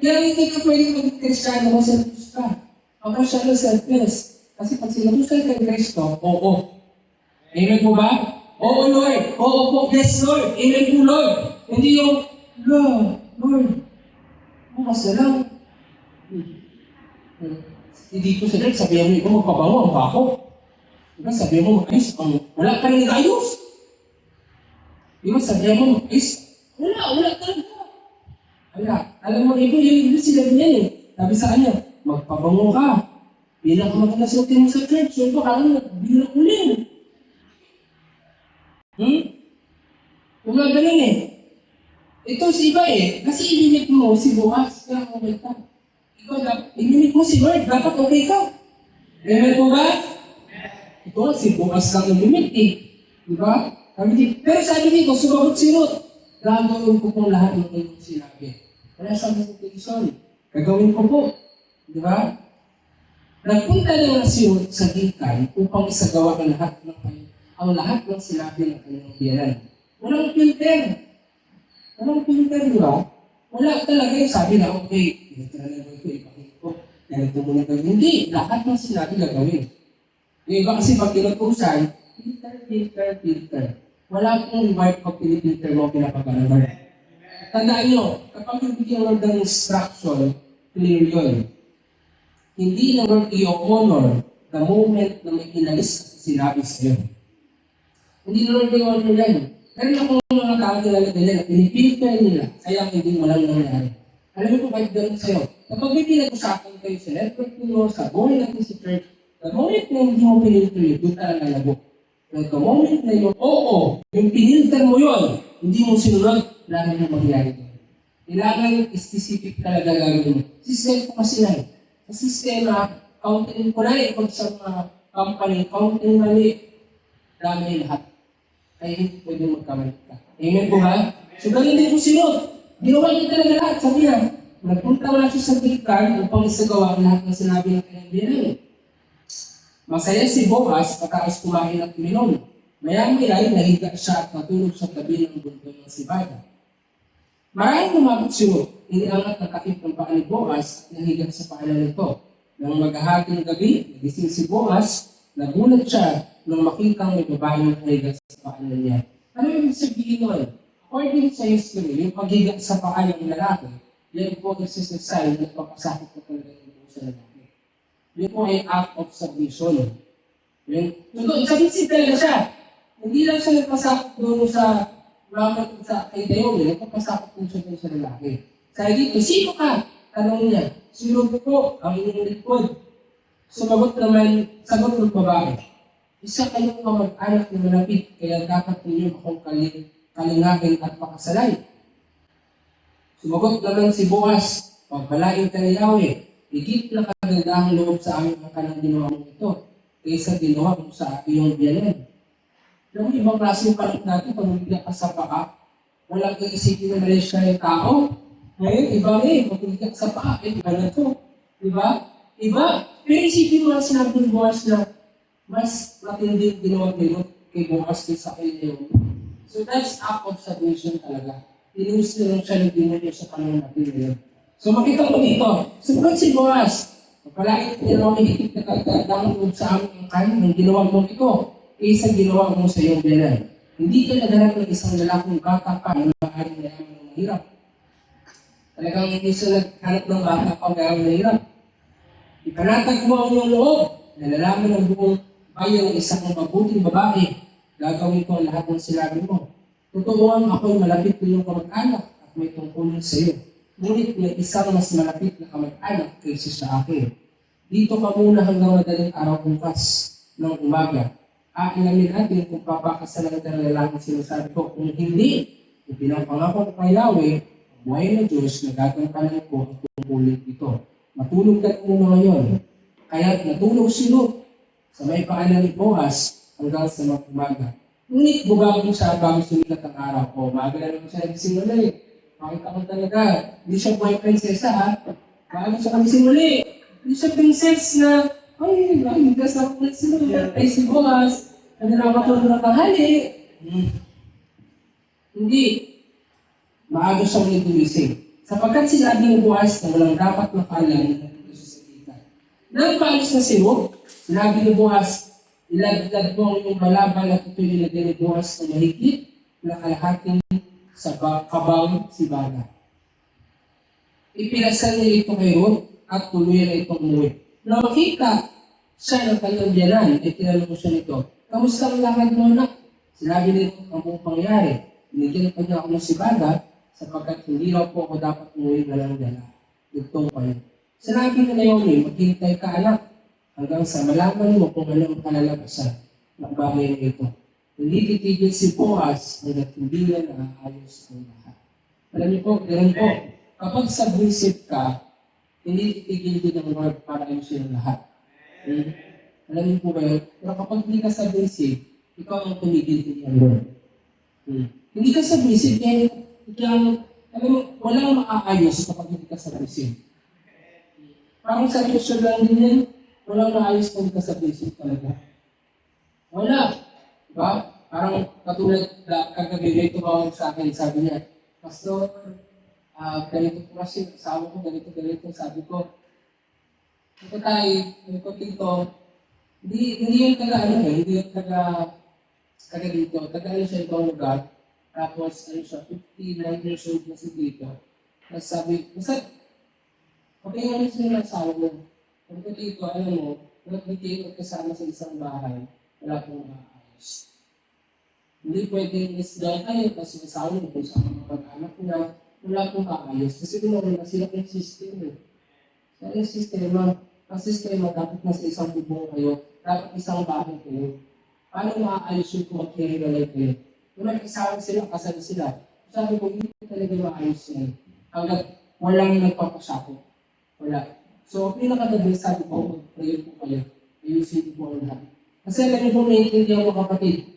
Kaya hindi ka pwede mag-Kristiyano kung selfish ka. Ako siya selfless. Kasi pag sinabusan kay Kristo, oo. Amen po ba? Oo, Lord. Oo po. Yes, Lord. Amen po, Lord. Hindi yung, Lord. Bukas na lang. Hindi ko sa Lord, sabihan mo ikaw magpabango ang bako. Diba, sabihan mo mag-ayos. Wala ka rin nag-ayos. Diba, sabihan mo mag-ayos. Wala talaga. Wala. Alam mo, yung sila niyan eh. Sabi sa kanya, magpabango ka. Bilang ka magkakasutin mo sa church. So, baka lang, bilang uling. Kung nga ganun eh. Ito si iba eh. Kasi inimit mo si Boaz. Kaya okay ka. Ikaw dapat, inimit mo si Lord. Dapat okay ka. Amen po ba? Ito si Boaz lang inimit eh. Diba? Pero sabi dito, sumagot si Ruth. Gagawin ko pong lahat ng inyong sinabi. Wala siyang motivation. Gagawin ko po. Diba? Nagpunta na nga si Ruth sa gikan upang isagawa ang lahat ng sinabi ng kanyang biyanan. Walang filter. Di ba? Wala talaga yung sabi na, okay, ganito na lang ito, ipakita ko. Ganito mo na gawin. Hindi, lahat ng sinabi gagawin. Yung iba kasi pag tinutusan, filter. Wala pong reward pag pinipilter mo pinapagalaman. Tandaan nyo, kapag nabigyan Lord ng instruction, clear yun. Hindi na Lord i-honor the moment na may inalis ka sa sinabi sa'yo. Hindi na Lord i-honor yan. Meron akong mga tao nila na pinipilter nila, kaya hindi mo lang nangyari. Alam mo po kahit gano'n sa'yo. Kapag may pinag-usapan kayo sa network nyo, sa buhay natin sa church, the moment na hindi mo pinilter yun, doon talaga nalabok. But the moment na yun, yung pinilter mo yun, hindi mo sinunod, lalo mo mangyari doon. Kailangan specific talaga gagawin mo. System ko kasi na eh. Sa sistema, counting ko na eh, kung sa mga company, counting mali, dami lahat. Kaya hindi pwede magkamali ka. Amen po ba? So, ganun din po si Ruth. Ginawa niya talaga lahat. Sabi niya, nagpunta na siya sa gikan upang isagawa ang lahat ng sinabi ng kanyang biyanan. Masaya si Boaz pagkakas kumain at uminom. Maya-maya ay nahiga siya at natulog sa tabi ng bundok ng Sibada. Maraming lumapit si Ruth, iniangat ng takip ng paa ni Boaz at nahiga sa paanan nito. Nang maghahating gabi, nagising si Boaz, nagulat siya nang makitang may babaeng nakahiga sa paanan niya. Ano yung sabihin nun? According sa history, yung paghiga sa paa ng lalaki, yan po nagsisign na papasakit na talaga yung sa lalaki. Yun po ay act of submission. Yun, submissive talaga siya. Hindi lang siya nagpasakit doon sa ramat sa kay Dayon, nagpapasakit din siya doon sa lalaki. Sabi dito, sino ka? Tanong niya, sino po ang inyong likod? Sumagot naman, sagot ng babae. Isa kayong kamag-anak na malapit, kaya dapat ninyo akong kalingagin at pakasalay. Sumagot naman si Boaz, pagpalain ka ni Yahweh, higit na kagandahang loob sa aming angka ng ginawa mo ito, kaysa ginawa mo sa iyong biyanan. Yung ibang klase yung palit natin, pag mabigat ka sa paa, walang iisipin na mali siya yung tao. Ngayon, iba pag mabigat ka sa paa, iba na to. Diba? Iba. Pero isipin mo na sinabi ni Boaz na mas matindi ginawa kay Boaz kaysa kay Leon. So that's act of submission talaga. Inus na lang siya ng demonyo sa panahon natin ngayon. So makita mo dito, sumunod si Boaz, pagpalait niya na umihigit na kagandang loob sa aming angkan ng ginawa mo ito, kaysa ginawa mo sa iyong biyanan. Hindi ka naghanap ng isang lalaking bata pa na maaaring mayaman ng mahirap. Talagang hindi siya naghanap ng bata pa mayaman ng mahirap. Ipanatag mo ang iyong loob, nalalaman ng buong bayan ng isang mabuting babae. Gagawin ko ang lahat ng sinabi mo. Totoo ako'y malapit na iyong kamag-anak at may tungkulin sa iyo. Ngunit may isang mas malapit na kamag-anak kaysa sa akin. Dito ka muna hanggang madaling araw bukas ng umaga. Aalamin natin kung papakasalan ka ng lalaking sinasabi ko. Kung hindi, ipinapangako ko kay Yahweh, buhay na Diyos na gagampanan ko at tungkulin ito. Matulog ka muna ngayon. Kaya natulog si Ruth sa may paanan ni Boaz hanggang sa mag-umaga. Ngunit bugabong siya bago sumikat ang araw. O, maaga na naman siya nagising muli. Makita ko talaga, hindi siya buhay prinsesa ha. Bago siya nagising muli. Hindi siya princess na ay, nagdas na ako sila. Ay, si Boaz, nagdalamatulog na tanghali. Hindi. Maaga siyang nitulising. Sapagkat sinabi ni Boaz na walang dapat makalan na ito sa salita. Nang paalis na si Ruth, sinabi ni Boaz, ilagdag mo ang iyong balabal at ito'y nilagay ni Boaz na mahigit na kalahating sa kabang si Baga. Ipinasal niya ito kay Ruth at tuluyan na itong umuwi. Na makita siya ng kanyang biyanan, ay tinanong siya nito, kamusta ang lakad mo anak? Sinabi nito ang buong pangyari. Binigyan pa niya ako ng Sibada, sapagkat hindi raw po ako dapat umuwi na lang dala. Itong pa niya. Sinabi na Naomi, maghintay ka anak, hanggang sa malaman mo kung anong kalalabasan ng bagay na ito. Hindi titigil si Boaz, hanggang hindi na naaayos ang lahat. Alam niyo po, ganun po, kapag submissive ka, hindi titigil din ang Lord para ayusin ang lahat. Alam niyo po ba yun? Pero kapag hindi ka submissive, ikaw ang tumigil din ang Lord. Hindi ka submissive, kaya alam mo, walang maaayos kapag hindi ka submissive. Parang sa Christian lang din yan, walang maayos kung hindi ka submissive talaga. Wala. Diba? Parang katulad na kagabi na tumawag sa akin, sabi niya, Pastor, ganito po kasi, asawa ko, ganito, sabi ko, ito tayo, ito dito, hindi yung hindi yung taga dito, siya itong lugar, tapos, siya, 59 years old na si dito, tapos sabi, basta, okay nga rin sila ng asawa mo, ito dito, alam mo, nagbitigil kasama sa isang bahay, wala pong maayos. Hindi pwedeng isdaan kayo, kasi asawa mo, kung saan ang pag-anak niya, wala pong maayos. Kasi gano'n na sila yung system eh. So yung sistema, ang sistema dapat nasa isang bubong kayo, dapat isang bahay kayo. Paano maayos yung kung mag-hiwalay kayo? Kung nag-isawa sila, kasal sila. Sabi ko, hindi talaga maayos yan. Hanggang walang nagpapasakot. Wala. So, pinakagabi sabi ko, mag-pray po kayo. Ayusin po ang lahat. Kasi alam niyo po, naiintindihan mo kapatid,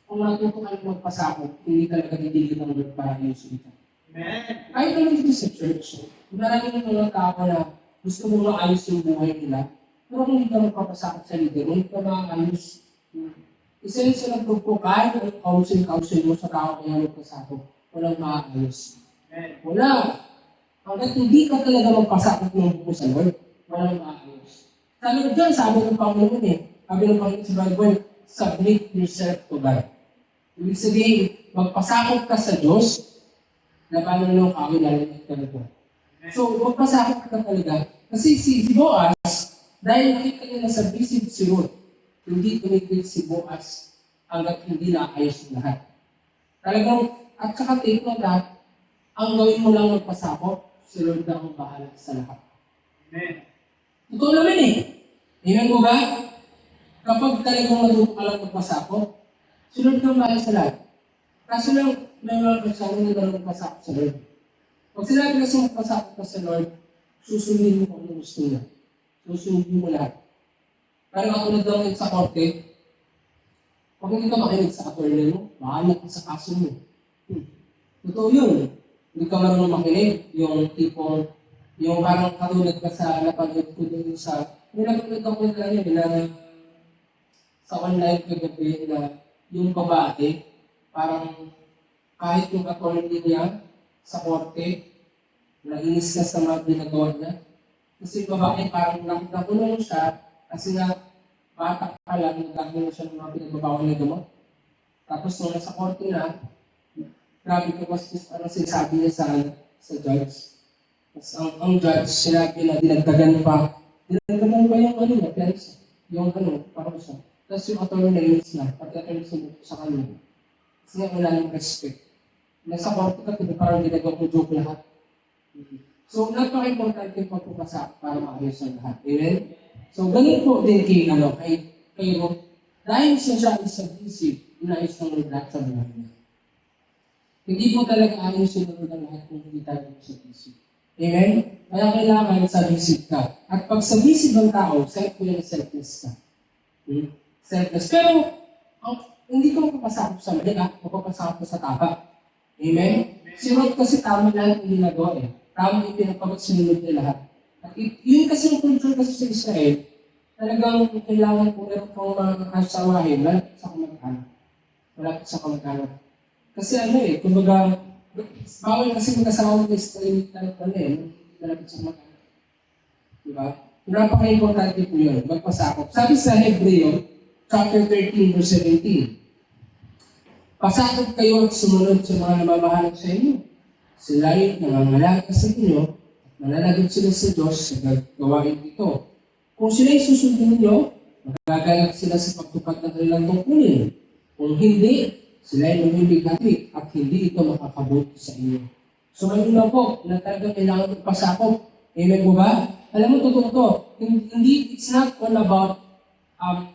kung natuto ka magpasakot, hindi talaga titigil ang Lord para ayusin ito. Amen. Kahit naman dito sa church, maraming mga tao na gusto mong maayos yung buhay nila, pero kung hindi ka magpapasakot sa leader, hindi ka maayos. Isa yun sa nagpupukay ang counsel mo sa tao kaya magpasakop. Walang maayos. Wala. Hanggat hindi ka talaga magpasakop ng buko sa Lord, walang maayos. Sabi ko dyan, sabi ng Panginoon sabi ng Panginoon sa Bible, submit yourself to God. Ibig sabihin, magpasakop ka sa Diyos, labanan ng kawin ka na po. So, magpasakop ka talaga. Kasi si Boaz, dahil nakita niya na submissive si Ruth, hindi tumigil si Boaz hanggat hindi naayos ang lahat. Talagang, at saka take note ang gawin mo lang magpasakop, si Lord na ang bahala sa lahat. Amen. Totoo naman Amen mo ba? Kapag talagang matuto ka lang magpasakop, si Lord na ang bahala sa lahat. Kaso lang, may mga kasama na lang magpasakop sa Lord. Pag sinabi kasi magpasakop ka sa Lord, susundin mo kung ano gusto niya. Susundin mo lahat. Parang katulad lang sa korte, pag hindi ka makinig sa attorney mo, bahala ka sa kaso mo. Totoo yun. Hindi ka marunong makinig. Yung tipong, yung parang katulad ka sa napanood ko dun sa, may napanood ako na yun, na sa online kagabi na yung babae, parang kahit yung attorney niya sa korte, nainis ka sa mga ginagawa niya. Kasi babae parang nakulong siya kasi nga bata pa lang, nagkakaroon siya ng mga pinagbabawal na gamot. Tapos nung nasa korte na, grabe ko kasi sinasabi niya sa judge. Tapos ang judge, sinabi na dinagdagan pa yung niya, pensa. Yung parang siya. Tapos yung attorney na inis na, pati attorney sa kanya. Kasi nga wala ng respect. Nasa korte ka, parang ginagawa ko joke lahat. So, napaka-importante yung pagpupasa para maayos ang lahat. Amen? So, ganun po din kay Ruth. Dahil siya is submissive, inayos ng Lord lahat sa buhay niya. Hindi po talaga ayos yung Lord ang lahat kung hindi tayo submissive. Amen? Kaya kailangan submissive ka. At pag submissive ang tao, selfless ka. Selfless. Pero, hindi ko mapapasakop sa mali, mapapasakop sa tapa. Amen? Si Ruth kasi tama lang yung ginagawa Tama yung pinapagsunod niya lahat. At yun kasi yung culture kasi sa Israel, talagang kailangan po meron pang mga asawahin, malapit sa kamag-anak. Malapit sa kamag-anak. Kasi kumbaga, bawal kasi mag-asawa ng Israel talaga malapit sa kamag-anak. Diba? Napaka-importante po yun, magpasakop. Sabi sa Hebreo, chapter 13, verse 17, pasakop kayo at sumunod sa mga namamahalak sa inyo. Sila ay nangangalaga sa inyo at mananagot sila sa Diyos sa gawain ito. Kung sila ay susundin ninyo, magagalak sila sa pagtupad ng kanilang tungkulin. Kung hindi, sila ay mamimigati at hindi ito makakabuti sa inyo. So ngayon po, na talagang kailangan magpasakop. Amen po ba? Alam mo, totoo to. Hindi, it's not all about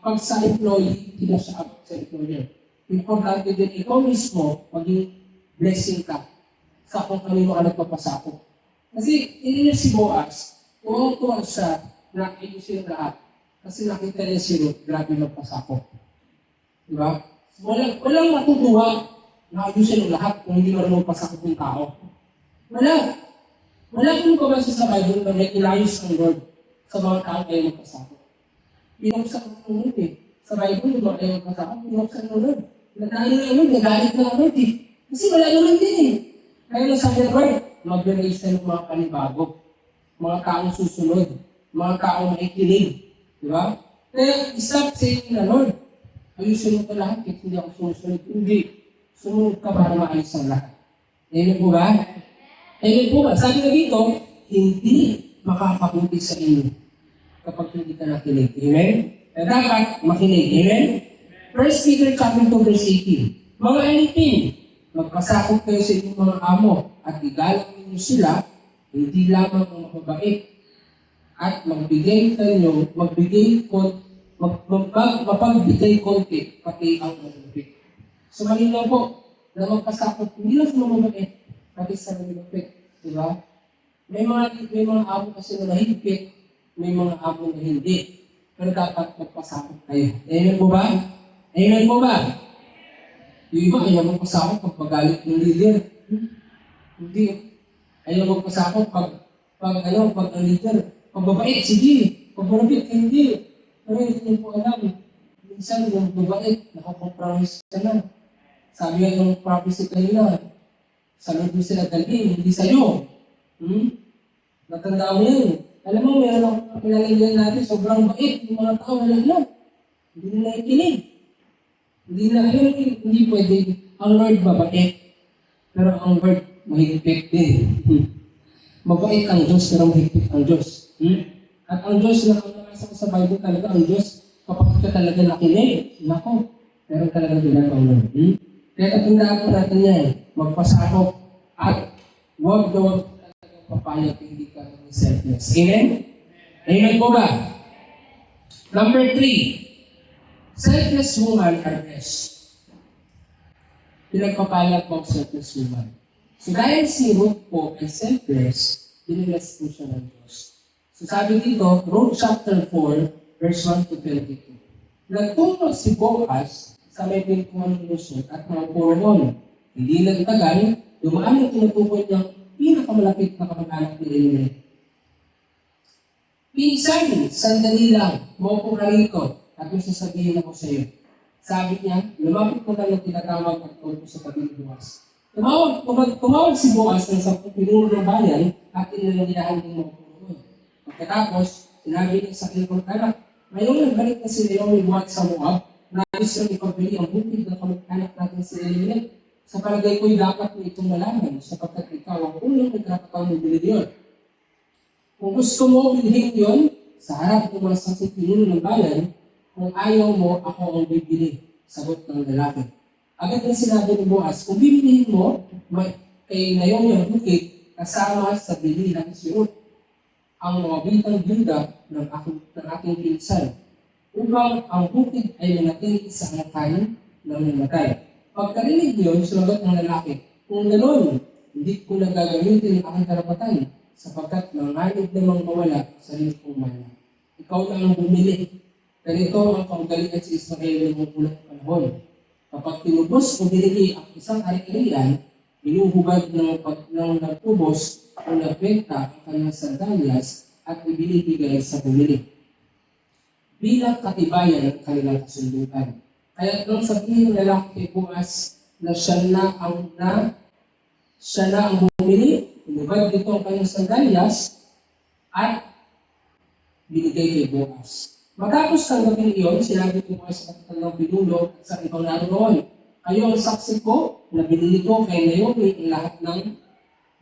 pag sa employee, hindi na siya sa employer. Importante din, ikaw mismo, maging blessing ka sa kung kanino ka nagpapasakop. Kasi, hindi niya si Boaz, tuwang-tuwang siya na ayusin lahat. Kasi nakita niya si Ruth, grabe magpasakop. Diba? Walang matutuwa na ayusin ang lahat kung hindi marunong pasakop ng tao. Wala kung kabasa sa Bible na may inayos ng Lord sa mga tao kayo magpasakop. Pinuksan ng Lord Sa Bible, yung mga kayo magpasakop, pinuksan ng Lord. Nagdali ng Lord, nagalit ng Lord Kasi wala naman din Kaya na sabi ng Lord, mag-raise ng mga panibago, mga taong susunod, mga taong makikinig. Diba? Kaya stop saying na Lord, ayusin mo ito lahat, hindi ako sumusunod. Hindi. Sumunod ka para maayos ang lahat. Amen po ba? Amen po ba? Sabi na dito, hindi makakabuti sa inyo kapag hindi ka nakinig. Amen? Kaya dapat makinig. Amen? 1 Peter chapter 2 verse 18. Mga alipin, magpasakop kayo sa inyong mga amo at igalang ninyo sila, hindi lamang ang mababait. At magbigay konti, pati ang malupit. So malinaw po, na magpasakop, hindi lang sa mababait, pati sa malupit. Diba? May mga amo kasi na mahigpit, may mga amo na hindi. Pero dapat magpasakop kayo. Amen po ba? Amen po ba? Yung iba, ayaw magpasakop pag magalit ng leader. Hindi. Ayaw magpasakop pag ang leader. Pag babait, sige. Pag malapit, hindi. Pero hindi niyo po alam. Hindi minsan yung mabait, nakakompromise ka na. Sabi nga yung prophecy kanina, sa Lord mo sila dalhin, hindi sa'yo. Natandaan mo yan. Alam mo, meron akong pinalagyan natin, sobrang bait. Yung mga tao, wala na. Hindi na nakikinig. Hindi na, alam mo, hindi pwede. Ang Lord mabait. Pero ang Lord mahigpit din. Mabait ang Diyos, pero mahigpit ang Diyos. At ang Diyos, na nasa ko sa Bible talaga, ang Diyos, kapag ka talaga nakinig, nako, meron talaga ginagawa Lord. Kaya tandaan po natin yan, magpasakop at huwag talagang papayag hindi ka ng selfless. Amen? Amen po ba? Number 3, selfless woman are blessed. Pinagpapalag po ang selfless woman. So dahil si Ruth po ay selfless, binilas po siya ng Diyos. So sabi dito, Ruth chapter 4, verse 1 to 22. Nagtungo si Boaz sa may pintuan ng Lusot at mga Pormon. Hindi nagtagal, dumaan ang tinutukoy niyang pinakamalapit na kamag-anak ni Elimelech. Pinsan, sandali lang, maupo ka rito at may sasabihin ako sa iyo. Sabi niya, lumapit ko lang ng tinatawag at upo sa tabi ni Boaz. Tumawag si Boaz ng 10 pinuno ng bayan at inilalayahan ng mga Pormon. Pagkatapos, sinabi niya sa kanyang anak, ngayong nagbalik na si Naomi buhat sa Moab, nais lang ipabili ang bukid ng kamag-anak natin si Elimelech. Sa palagay ko'y dapat mo itong malaman sapagkat ikaw ang unang nagkakataon ng bilhin yun. Kung gusto mo bilhin yun, sa harap ng mga 10 pinuno ng bayan, kung ayaw mo, ako ang bibili. Sagot ng lalaki. Agad na sinabi ni Boaz, kung bibilihin mo, kay Naomi ang bukid, kasama sa bilihan si Ruth, ang mga bitang byuda ng aking pinsan, upang ang bukid ay manatili sa angkan ng namatay. Pagkarinig niyon, sumagot ng lalaki, kung gano'n, hindi ko na gagamitin ang aking karapatan, sapagkat nanganib namang mawala sa sarili kong mana. Ikaw na ang bumili. Ganito ang pagdalian sa Israel ng unang panahon. Kapag tinubos o binili ang isang ari-arian, binuhubad ng nagtubos o nagbenta ang kanyang sandalyas at ibinibigay sa bumili bilang katibayan ng kanilang kasundutan. Kaya nung sabihin ng lalaki kay Boaz na siya na ang bumili, inubad dito ang kanyang sandalyas at binigay kay Boaz. Matapos tanggapin iyon, sinabi ko sa kanilang pinuno at sa ibang naroon, kayo ang saksi ko na binili ko kay Naomi ang lahat ng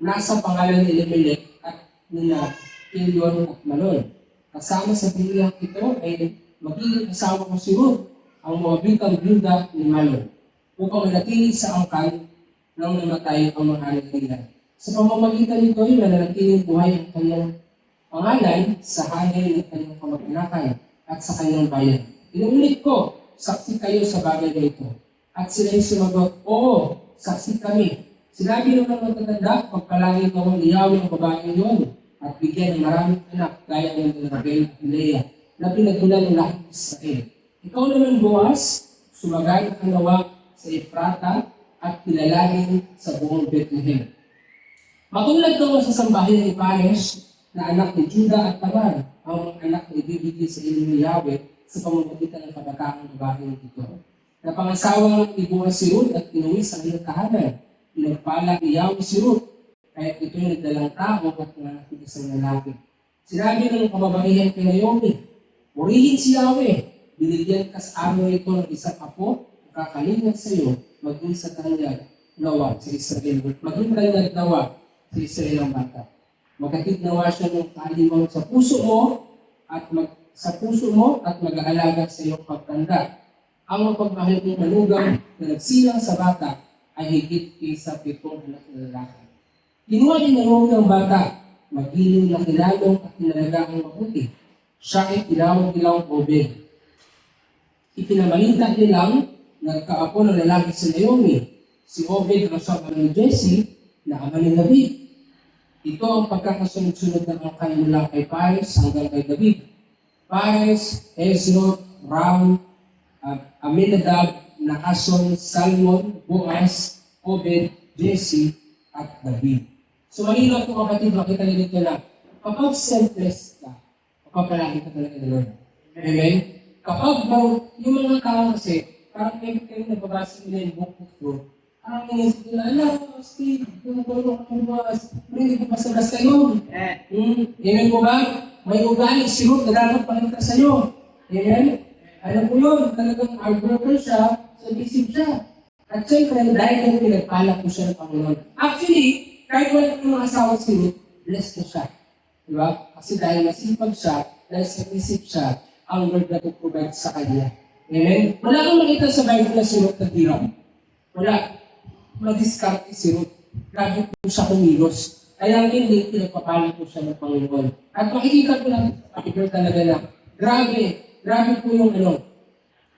nasa pangalan ni Elimelech at nila Kilion at Malon. Kasama sa bilihang ito ay magiging asawa ko si Ruth, ang mga bitang byuda ni Malon, upang manatili sa angkan ng namatay ang mga anak nila. Sa pamamagitan nito ay mananatiling buhay ang kanyang pangalan sa hanay ng kanyang kamag-anakan at sa kanyang bayan. Inuulit ko, saksi kayo sa bagay na ito. At sila ay sumagot, oo, saksi kami. Sinabi naman ng matatanda, pagpalangin naman ni Yahweh ang babaeng yun at bigyan ng maraming anak gaya ng Rabel at Leah na pinagmulan ng lahat ng Israel. Ikaw naman, Boaz, sumagay ang nawa sa Efrata at pinalangin sa buong Bethlehem. Matulad naman sa sambahin ni Pares na anak ni Judah at Tamar, ang mga anak na ibibigay sa inyo ni Yahweh sa pamamagitan ng kabataang babaeng ito. Napangasawa ni Boaz si Ruth at inuwi sa kanyang tahanan. Pinagpala ni Yahweh si Ruth, kaya ito'y nagdalang tao at nanganak ng isang lalaki. Sinabi ng kababaihan kay Naomi, purihin si Yahweh, binigyan ka sa araw ito ng isang apo, kakalingan sa iyo, maging sa kanyang nawa sa Israel. Maging kanyang nawa sa Israel ang bata. Magkatid nawa siya ng kaalimaw sa puso mo at mag-aalaga sa iyong pagtanda. Ang mapagmahal ng manugang na nagsilang sa bata ay higit kaysa 7 anak na lalaki. Kinuha ni Naomi ang bata, magiliw na kinalong at kinalagaang mabuti. Siya ay tinawag nilang Obed. Ipinamalita nilang nagkaapo ng lalaki si Naomi. Si Obed ang siyang ama ni Jesse na ama ni David. Ito ang pagkakasunod-sunod ng angkan mula kay Pares hanggang kay David. Pares, Hezron, Ram, Aminadab, Naason, Salmon, Boaz, Obed, Jesse, at David. So malinaw po kapatid, makita niyo dito na kapag selfless ka, papalaki ka talaga ng Lord. Amen? Kapag yung mga tao kasi, parang every time nababasa nila yung book of Ruth, parang inisip nila, Steve, tumutulong ako bukas, hindi ko basta-basta yun. Amen po ba? May ugali si Ruth na dapat pakita sa'yo. Amen? Alam mo yun, talagang hard worker siya, submissive siya. At syempre, dahil kung pinagpala ko siya ng Panginoon. Actually, kahit wala ng mga asawa si Ruth, blessed na siya. Diba? Kasi dahil masipag siya, dahil submissive siya, ang Lord na provide sa kanya. Amen? Wala kang makita sa Bible na si Ruth nagtirang. Wala. Madiskarte si Ruth. Grabe po siya kumilos. Kaya hindi, pinagpapala po siya ng Panginoon. At makikita po natin sa Bible talaga na, grabe po yung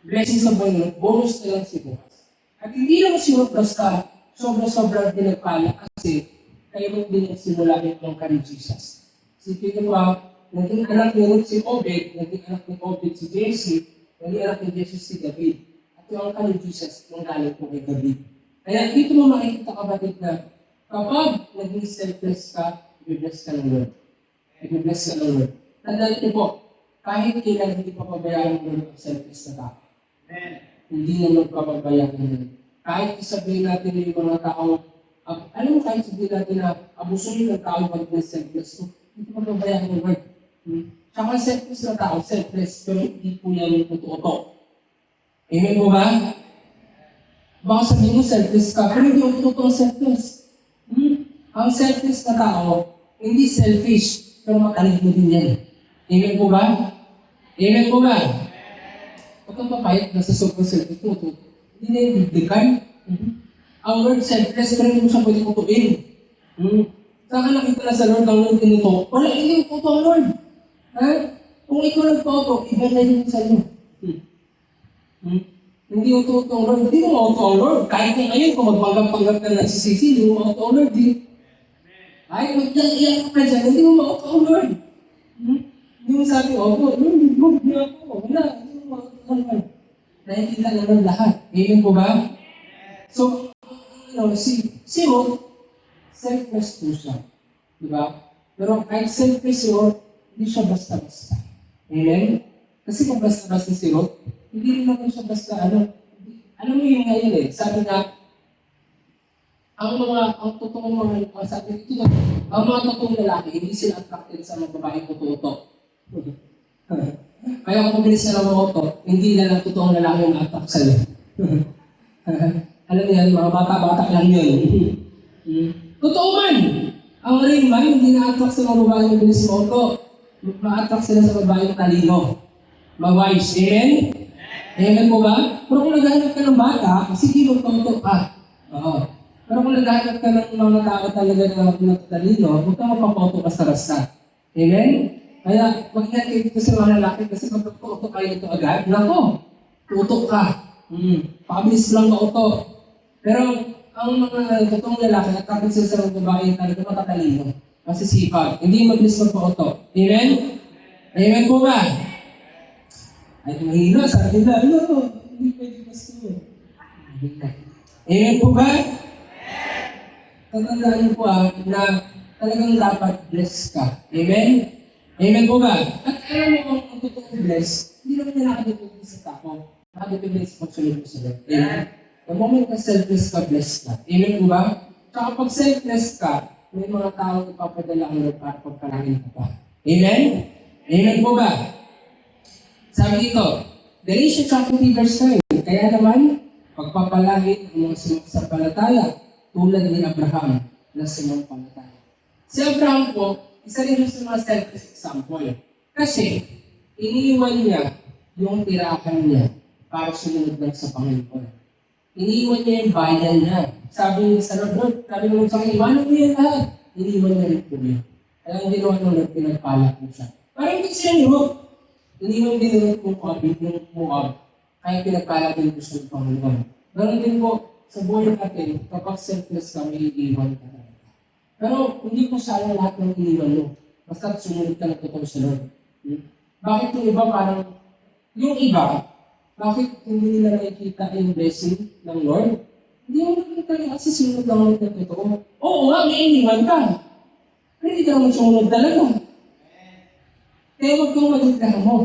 blessings ng Panginoon, bonus na lang si Ruth. At hindi lang si Ruth basta sobra-sobra pinagpala kasi kayo mo din nagsimula ng kay Jesus. Sipin niyo ba, naging anak ni Ruth si Obed, naging anak ni Obed si Jesse, naging anak ni Jesse si David. At yung angka ni Jesus, nung galing po kay David. Kaya dito mo makikita kapatid na kapag naging selfless ka, i-bless ka ng Lord. I-bless ka ng Lord. Tandaan niyo po, kahit kailan hindi pa pabayaan ng Lord ang selfless na tao. Hindi na magpapabayaan ng Lord. Kahit isabihin natin yung mga tao, alam mo kahit sabihin natin na abusuhin ng tao pag may selfless, hindi pa pabayaan ng Lord. Tsaka selfless na tao, selfless, pero hindi po yan yung totoo. Amen po ba? Baka sabihin mo selfless ka, pero hindi yung totoo selfless. Ang selfless na tao, hindi selfish, pero matalig mo din yan. Amen po ba? Amen po ba? Huwag kang papayat na sa sobrang selfless mo. Hindi na yung bigdikan. Ang word selfless, pero hindi mo siya pwede kutuin. Saan ka nakita na sa Lord ang Lord tinuto? Wala, hindi yung totoo Lord. Ha? Kung ikaw nagtoto, iba na yun sa iyo. Hindi yung totoong Lord. Hindi mo mauto Lord. Kahit na ngayon, kung magpanggap-panggap ka na nagsisisi, hindi mo mauto Lord. Kahit mag-iyak ka dyan, hindi mo mauto Lord. Hindi mo sabi, Lord, Lord niya ako. Wala, hindi mo mauto Lord. Nakikita naman lahat. Amen po ba? So, si Ruth, selfless po siya. Diba? Pero kahit selfless si Ruth, hindi siya basta-basta. Amen? Kasi kung basta-basta si Ruth, hindi rin naman siya basta alam mo yung ngayon sabi nga, ang totoong mga, sabi ito, ang mga totoong lalaki, hindi sila attracted sa mga babaeng totoo. Kaya kung mabilis na lang ako hindi na lang totoong lalaki yung na-attract sa'yo. Alam niyo yan, mga bata-bata lang yun. Totoo man! Ang rin man, hindi na-attract sa mga babaeng mabilis mo ito. Ma-attract sila sa babaeng talino. Mag-wise. Amen? Amen po ba? Pero kung naghahanap ka ng bata, sige magpauto ka. Oo. Pero kung naghahanap ka ng mga tao talaga na nagtatalino, huwag ka magpapauto basta-basta. Amen? Kaya mag-ingat kayo dito sa mga lalaki kasi kung magpauto kayo ito agad, nako, tutok ka. Pabilis lang mauto. Pero ang mga totoong lalaki, nagkakit sila sa mga babae talaga matatalino. Masisipag. Hindi mabilis magpauto. Amen? Amen po ba? Ay, mahina, sabi nila, hindi pwede gusto. Amen po ba? Tatandaan niyo po na talagang dapat bless ka. Amen? Amen po ba? At alam mo ang totoong bless, hindi naman niya nakadepende sa tao. Nakadepende sa pagsunod mo sa Lord. Amen? The moment ka selfless ka, bless ka. Amen po ba? Tsaka pag selfless ka, may mga tao ipapadala ang Lord para pagkalangin ka pa. Amen? Amen po ba? Sabi dito, Galatians chapter 3 verse 9, kaya naman, pagpapalangin ang mga sumasampalataya tulad ni Abraham na sumampalataya. Si Abraham po, isa rin siya sa mga selfless example. Kasi, iniiwan niya yung tirahan niya para sumunod lang sa Panginoon. Iniiwan niya yung bayan niya. Sabi niya sa Lord, sabi niya sa akin, iwanan mo yan lahat. Iniiwan niya rin po niya. Kaya ang ginawa ng Lord, pinagpala po siya. Parang hindi siya ni Ruth. Iniiwan din rin po yung Moab. Kaya pinagpala din po siya ng Panginoon. Ganon din po, sa buhay natin, kapag selfless ka, may iiwan ka talaga. Pero hindi po sayang lahat ng iniwan mo. Basta sumunod ka na totoo sa Lord. Bakit yung iba parang, yung iba, bakit hindi nila nakikita yung blessing ng Lord? Hindi mo nakikita yung kasi sunod lang ng totoo. Oo nga, may iniwan ka. Pero hindi ka naman sumunod talaga. Kaya huwag kang magigdahan mo.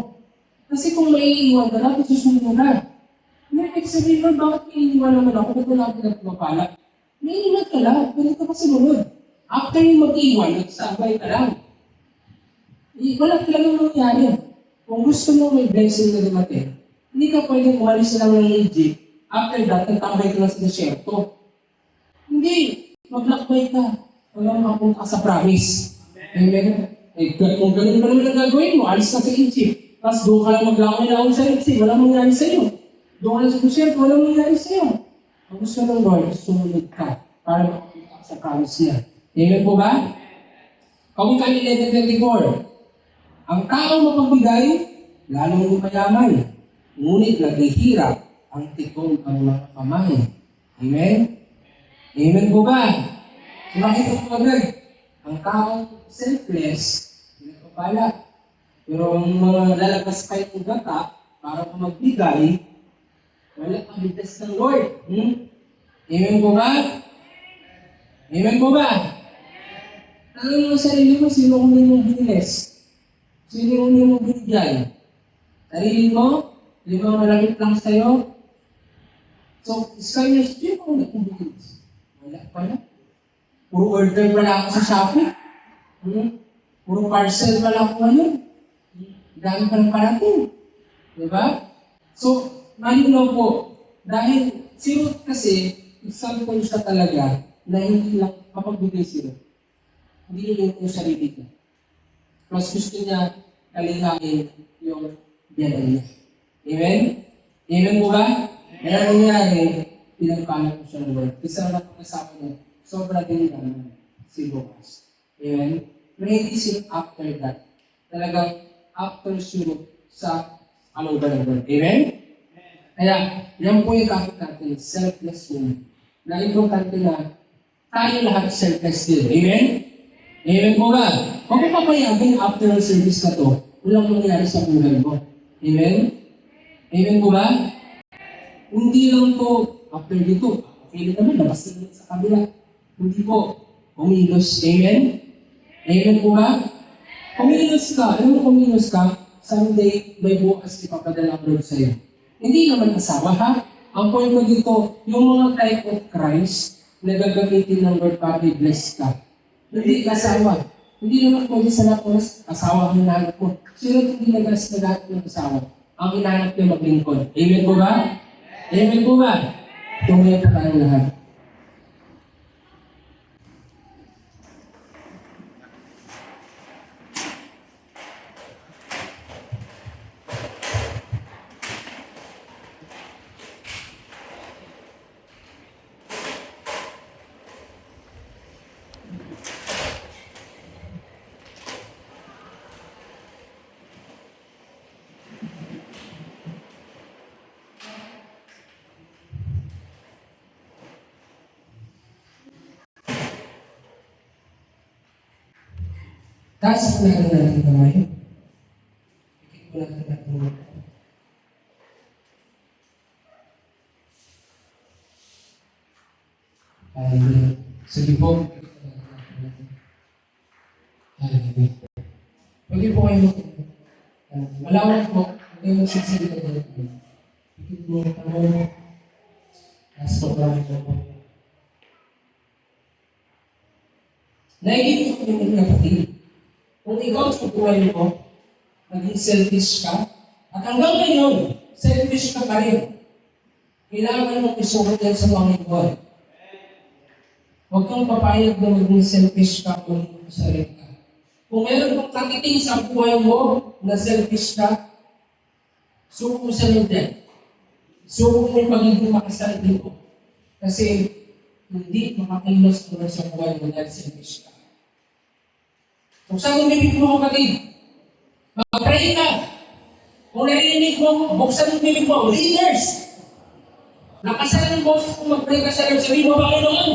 Kasi Kasi kung may iiwan ka, dapat susunod mo na. Hindi, sabihin mo, bakit may iiwan naman ako? Ba't wala akong pinagpapala? May ingat ka lang, pwede ka pa sumunod. After yung mag-iwan, nagsabay ka lang. Wala talagang mangyari. Kung gusto mo may blessing na dumating, hindi ka pwedeng umalis na lang ng Egypt. After that, nagtambay ka lang sa desierto. Hindi. Maglakbay ka. Walang mapunta ka sa promise. Amen. Kung ganun pa naman ang gagawin mo, alis ka sa Egypt. Tapos doon ka lang maglangoy-langoy sa Red Sea. Walang mangyari sa'yo. Doon ka lang sa desierto, walang mangyari sa'yo. Ang gusto ng Lord, sumunod ka para makapunta ka sa promise niya. Amen po ba? Kawikaan 11:24. Ang taong mapagbigay, lalong mayaman. Ngunit naghihirap ang tikong ang mga kamay. Amen? Amen po ba? So nakita ko agad, ang taong selfless, pinagpapala. Pero ang mga lalabas kayo ng gata, para magbigay, wala kang bitas ng Lord. Amen po ba? Amen po ba? Tangan mo sa sarili mo, sino kung mong biniles? Sino kung mong binigyan? Sarili mo? Di ba malapit lang sa'yo? So, Skyers, sino kung nagbibilis? Wala pala. Puro order pala ako sa Shopee. Puro parcel pala ako ngayon. Dami pa ng parating. Di ba? So, malinaw po, dahil sino kasi, example siya talaga na hindi lang mapagbigay sila. Hindi niya yung sarili niya. Mas gusto niya kalingain yung biyanan niya. Amen? Amen po ba? Kaya nangyari, pinagpala ko siya ng Lord. Isa na pagkasama niya, sobra din naman si Lucas. Amen? Ready sila after that. Talagang after sunod sa kalooban ng Lord. Amen? Kaya, yan po yung topic natin, selfless woman. Na importante na tayo lahat selfless din. Amen? Amen po ba? Huwag mo papayagin after ng service na to, walang mangyari sa buhay mo. Amen? Amen po ba? Hindi lang po, after dito, okay naman, labas na sa kabila. Hindi po, kumilos. Amen? Amen po ba? Kumilos ka. Alam mo kumilos ka? Someday, may bukas ipapadala ang Lord sa'yo. Hindi naman asawa, ha? Ang point ko dito, yung mga type of Christ na gagamitin ng Lord para i-bless ka. Hindi asawa. Hindi naman pwede sa lahat ng asawa ang hinahanap mo. Sino hindi nag-alas na lahat ng asawa? Ang hinahanap niya maglingkod. Amen po ba? Amen po ba? Tumaya po tayong lahat. Taas po natin kamay. Ikit po natin natin. Hallelujah. Sige po. Hallelujah. Pwede po kayo malawak po. Huwag kayo magsisigil na natin. Ikit mo ang kamay mo. Taas po kamay po. Naigit po yung kapatid. Kung ikaw sa buhay mo, naging selfish ka, at hanggang ngayon, selfish ka pa rin. Kailangan mong isuot yan sa mga buhay. Huwag kang papayag na maging selfish ka kung sarili ka. Kung meron kang katiting sa buhay mo na selfish ka, suko mo sa lintin. Suko mo yung magiging makasarili mo. Kasi hindi makakilos mo sa buhay mo dahil selfish ka. Kung saan yung bibig mo kapatid, mag-pray ka. Kung narinig mo, buksan yung bibig mo. Leaders! Nakasalan ng boses kung mag-pray ka sa Lord, sabihin mo, Panginoon.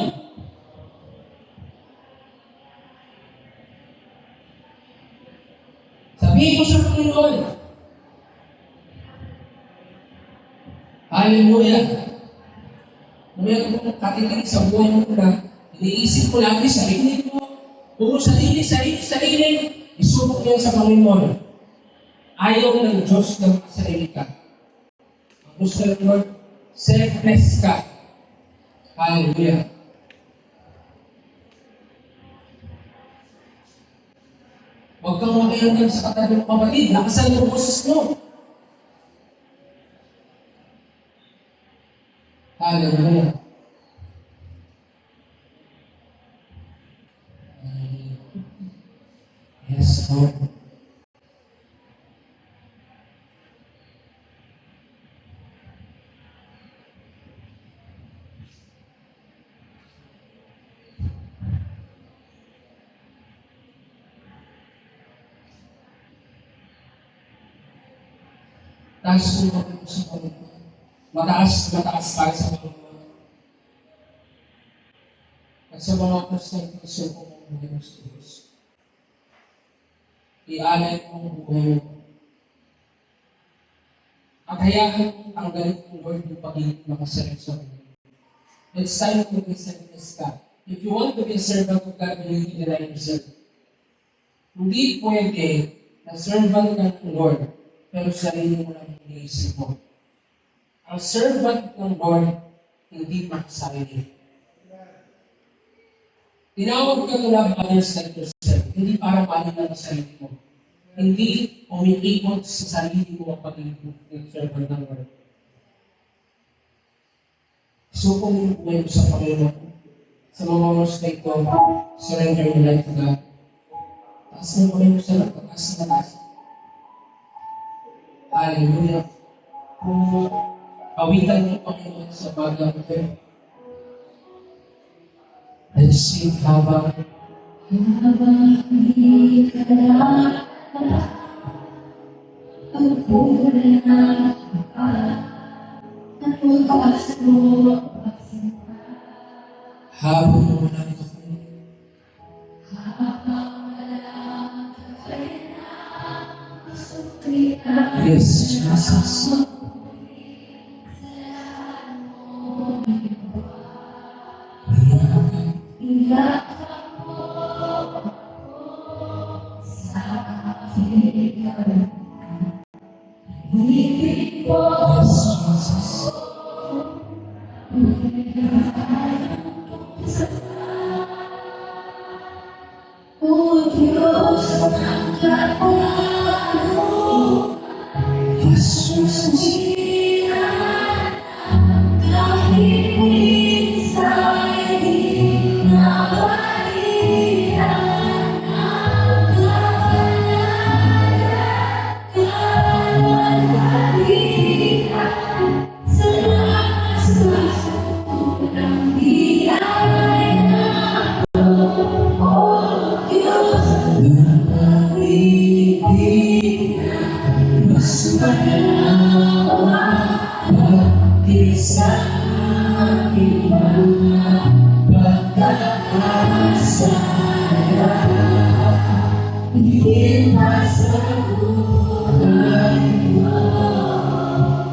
Sabihin mo sa Panginoon. Hallelujah. Mayroon kong katitig sa buhay mo na iniisip ko lagi, sarili mo. Kung sarili, isubok yan sa Panginoon. Ayaw ng Diyos na makasarili ka. Ang gusto ng Lord, selfless ka. Hallelujah. Huwag kang makialam sa katabi ng kapatid. Lakasan mo boses mo. Hallelujah. Yes, Lord. Taas po ako sa Panginoon. Mataas para sa Panginoon. At sa mga puso ko ng buhay sa Diyos. Ialay mo ang buhay mo. At hayaan ang galit ng Lord yung pag-ibig makasalit sa Panginoon. It's time to be selfless ka. If you want to be a servant of God, you need to deny yourself. Hindi pwede na servant ng Lord, pero sarili mo lang iniisip mo. Ang servant ng Lord, hindi makasarili. Tinawag ka to love others like yourself, hindi para mahalin lang ang sarili mo. Hindi umiikot sa sarili mo ang pag-ibig ng servant ng Lord. Suko mo yung buhay mo sa Panginoon. Sa mga oras na ito, surrender your life to God. Taas mo buhay mo sa taas na taas. Hallelujah. Kung awitan mo Panginoon sa bagang ito, let's sing habang di ka na pagpunan ka at wagas mo habang wala ka po. Yes, Jesus. Yes, Jesus. Oh Diyos, ang kapalo, Yes, Jesus. kahit minsan di nawalian ang kapangyarihan. Salamat sa unang biyaya. Oh Diyos, pag-ibig mas malawa pati sa aking mga pagkakasala. Hindi pa sa buhay mo.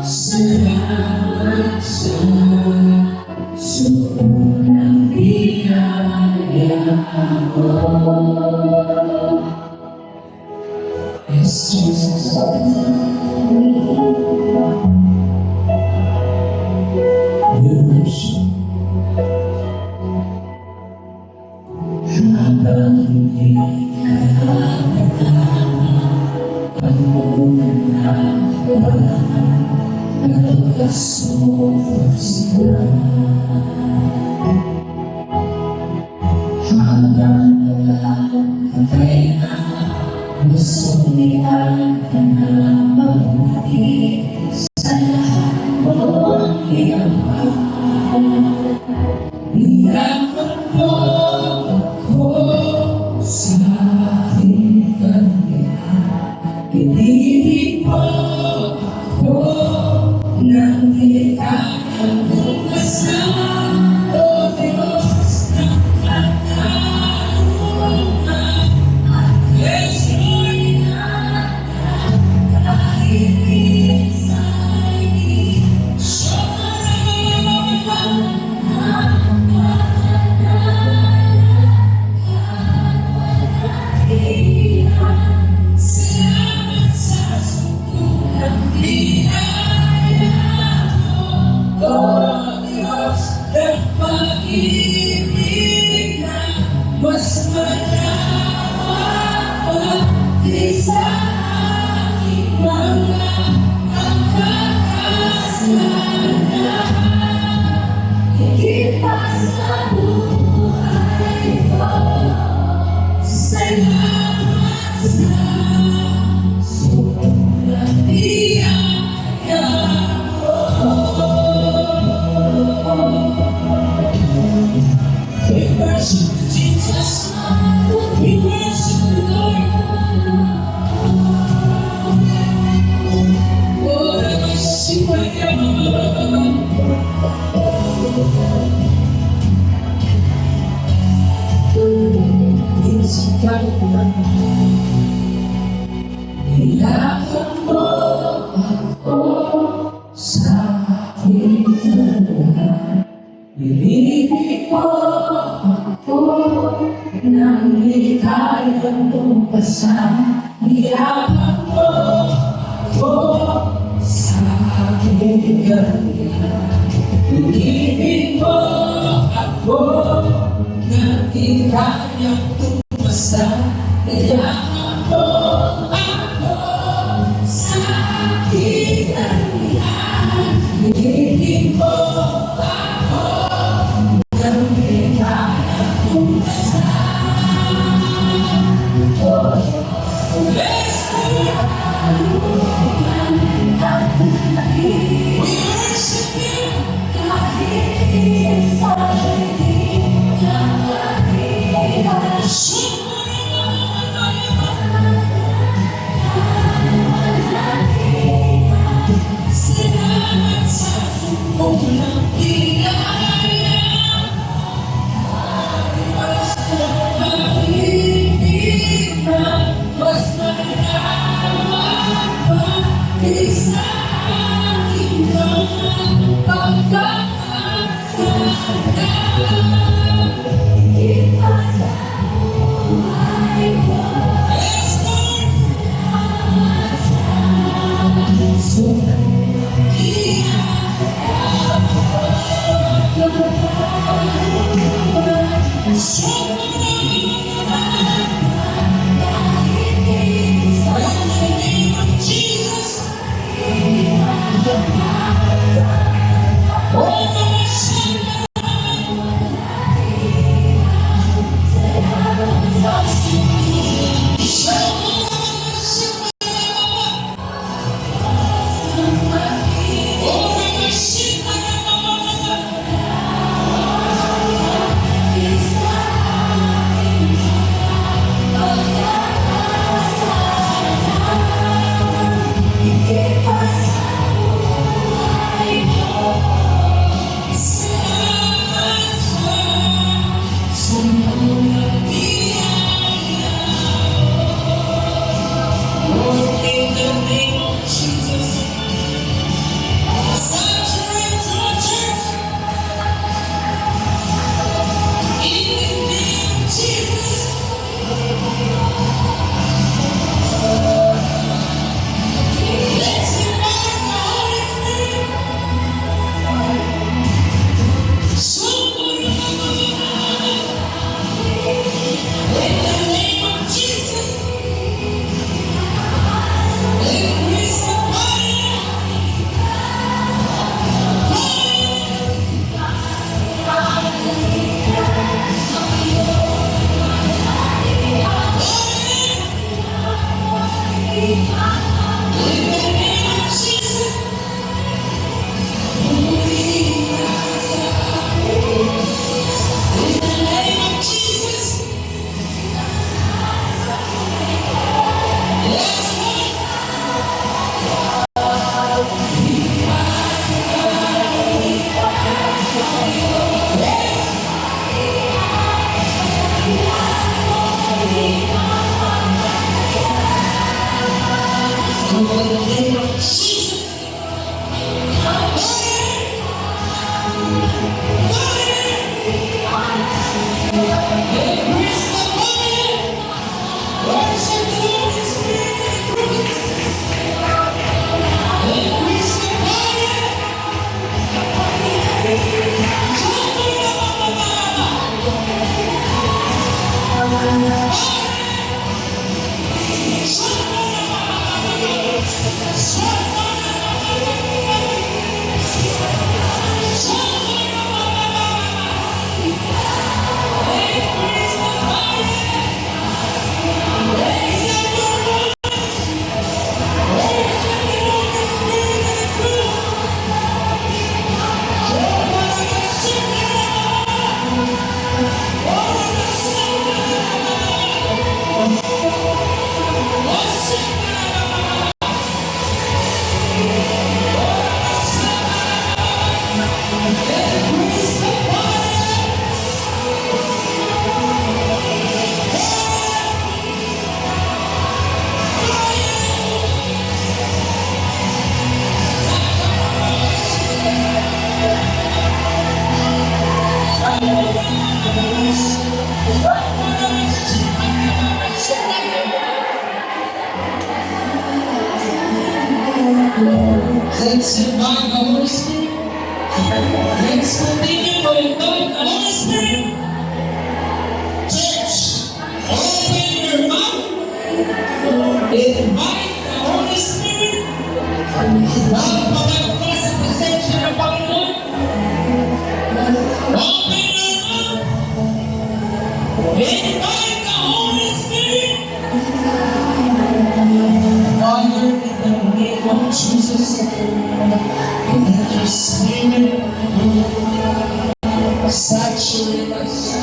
Salamat sa unang biyaya mo. Yes, Jesus. Habang hindi ka Sulian ka na mabuti sa lahat mong ginawa. Niyakap mo ako sa aking kanila. Pinili mo ako nang di ka nagbukasan. O Diyos ng katarungan at Diyos kahit sa aking mga nakakasalanan, higit pa sa buhay ko. Salamat sa sobrang biyaya mo. We worship Jesus, we worship the Lord. Oh, I worship Ilakad mo ako sa aking dalahan. Ibigay mo ako nang di kayang tumpasan. Ilakad mo ako sa aking dalahan. Ibigay mo ako nang di kayang tumpasan. Ilakad mo ako sa aking dalahan. Ibigay mo ako nang di kayang tumpasan. Let's we worship you. Salamat sa unang biyaya. Mas mahigit na, mas malawak pa kaysa aking mga pagkakasalanan. Higit pa sa buhay ko. Yes, Lord. Sobrang Shut Let's invite the Holy Spirit. Let's continue to invite the Holy Spirit. Church, open your mouth. Invite the Holy Spirit. Magpapagpas sa presensya ng Panginoon. Open your mouth. Invite the Holy Spirit. Father, in the name of Jesus, let your Spirit saturate us.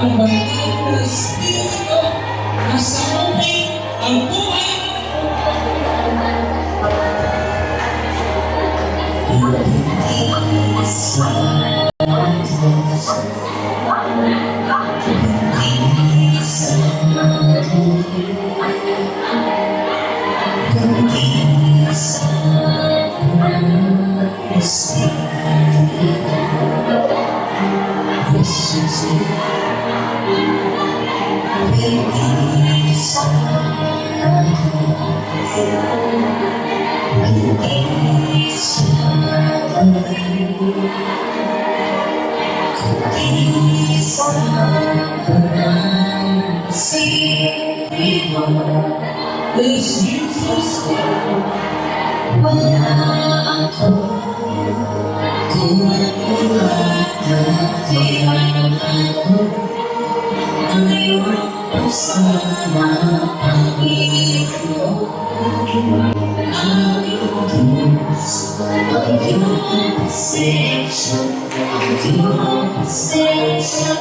ang banal na Espiritu na sa amin ang buhay. This Jesus wala ako kung nagulat na kailangan ko ngayon kasama ang iyong Diyos ang iyong pasensya ang iyong pasensya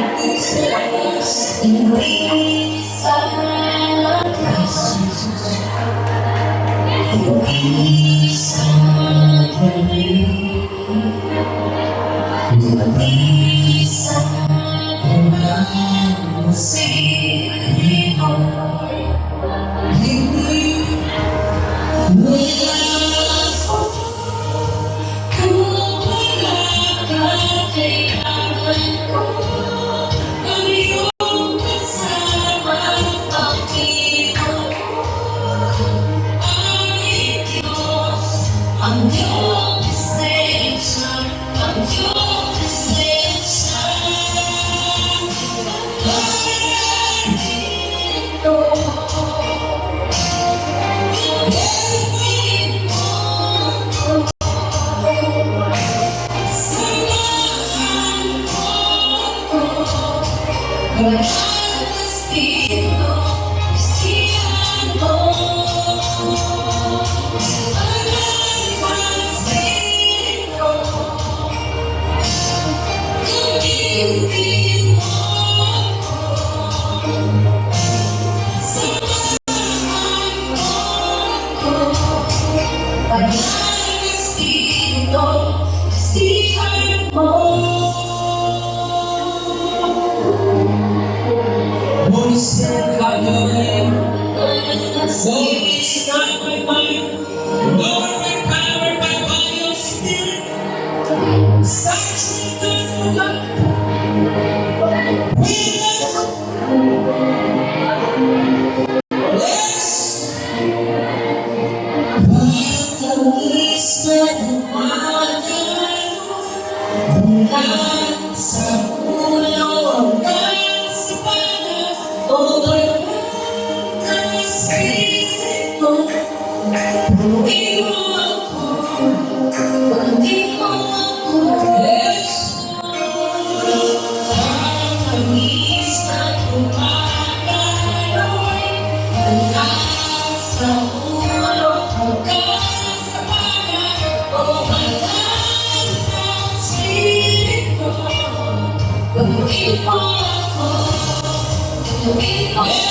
hindi sa Jesus hindi sa hindi sa Sino hindi wala ako kung wala ka kailangan ko ang iyong kasama ang iyong Diyos ang iyong presensya ang iyong presensya Holy Spirit, have your way. Lord, it's not by might, nor by power, but by your Spirit. Saturate us, O God. With us. Yes. Pagkawis na dumagal, hanggang sa ulo, hanggang sa pagod, o ng Espiritu. Pagod mo ako, pagod mo ako, yes. Pagkawis na dumagal, hanggang sa ulo, hanggang sa pagod, o ng Espiritu. Pagod mo ako, pagod mo ako.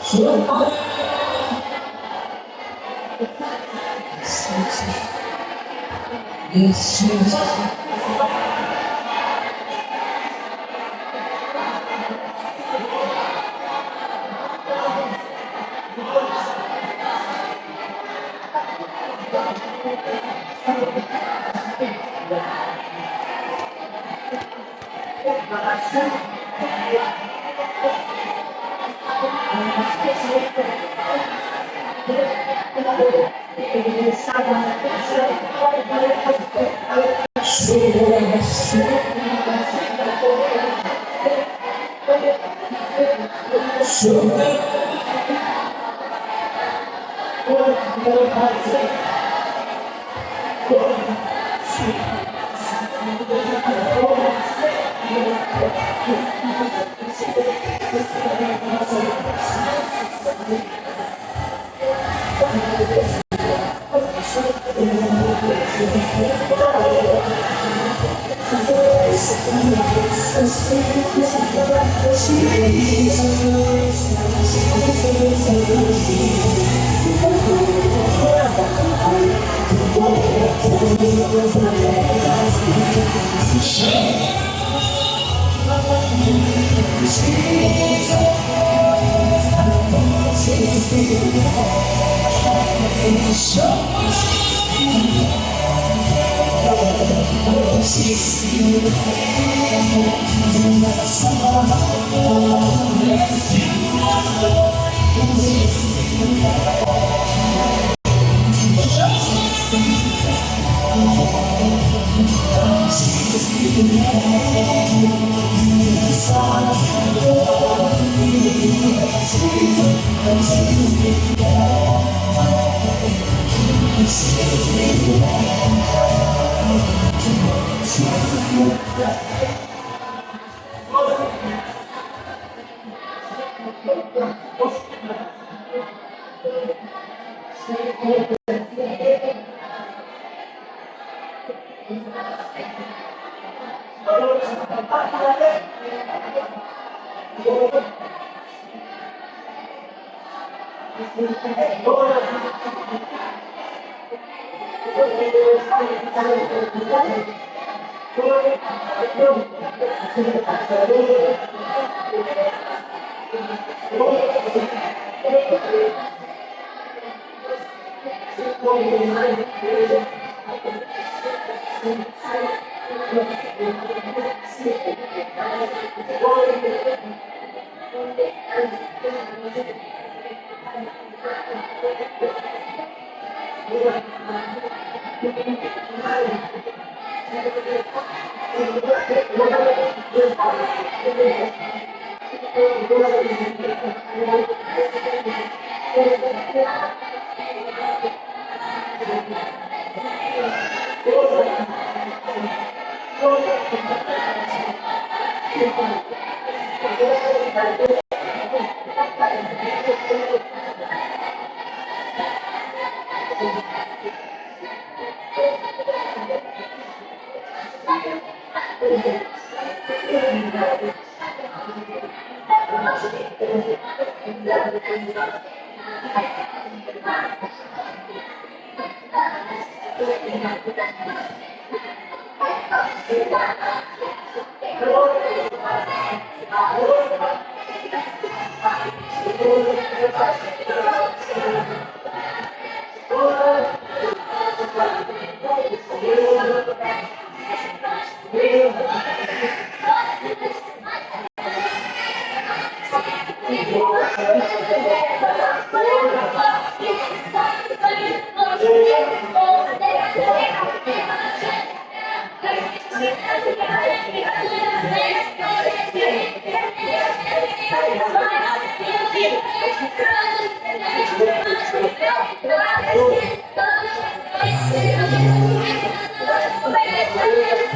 So Yes, Jesus.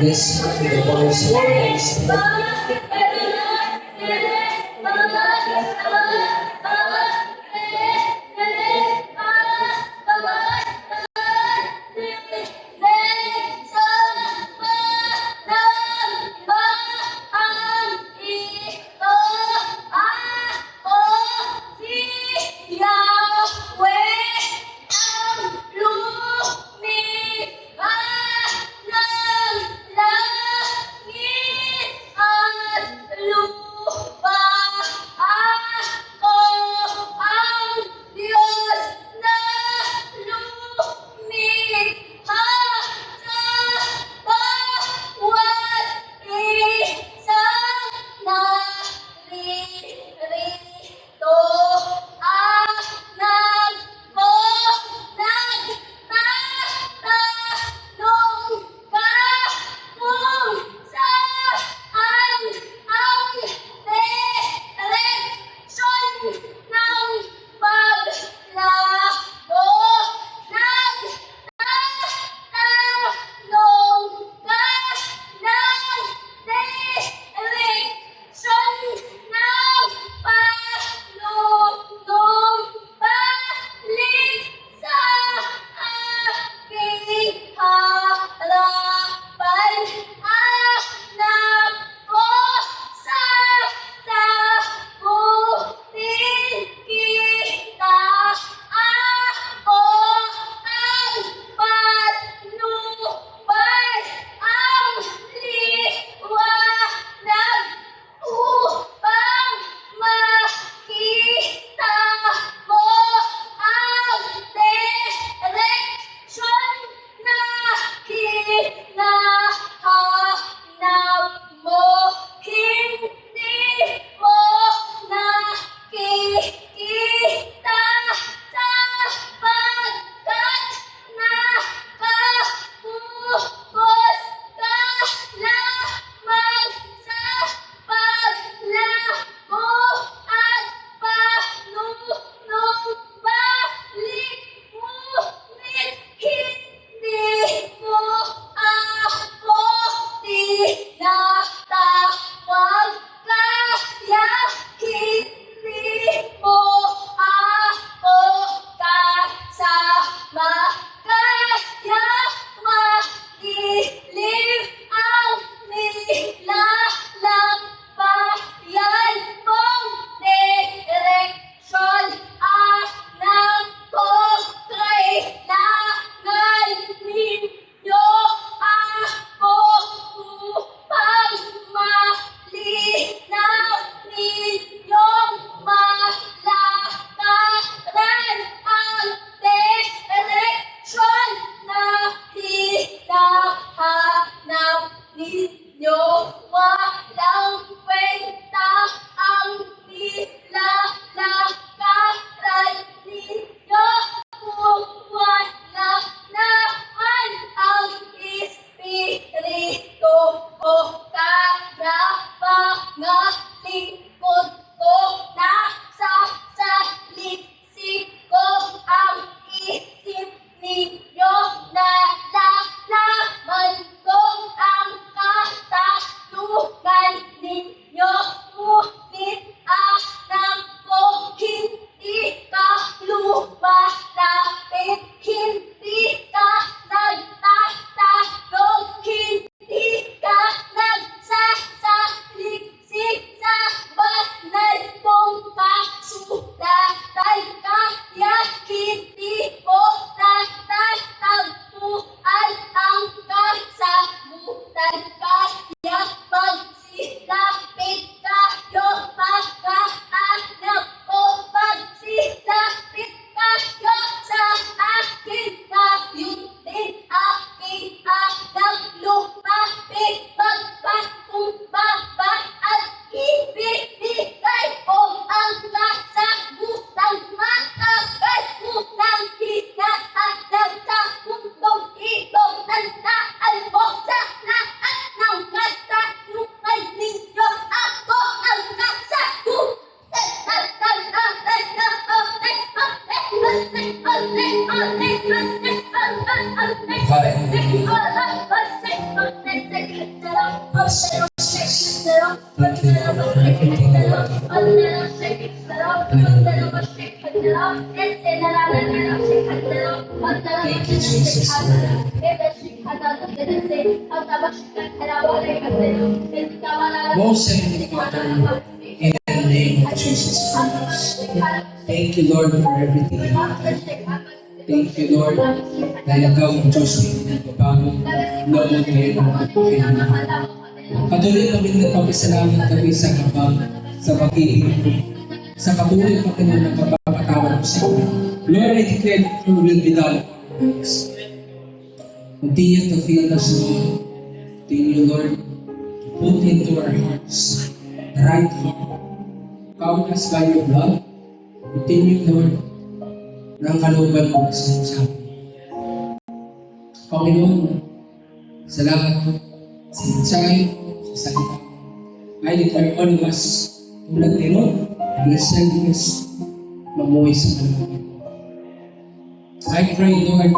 Listen to the voice of the Holy Spirit. Thank you, Jesus. Most heavenly Father, in the name of Jesus Christ. Thank you, Lord, for everything. Thank you, Lord, dahil ikaw ang Diyos na pinagbabago, noon ngayon at kailanman. Patuloy kami nagpapasalamat kami sa kapag, sa pag-ibig, sa patuloy pa kami ng pagpapatawad mo sa amin. Lord, I declare that your will be done. Continue to fill us, Lord. Continue, Lord, to put into our hearts the right heart. Count us by your blood. Continue, Lord, ng kalooban mo sa amin. Panginoon, salamat po sa mensahe mo, sa salita mo. I declare all of us tulad ni Lord, blessedness, mamuhay sa kalooban mo. I pray, Lord,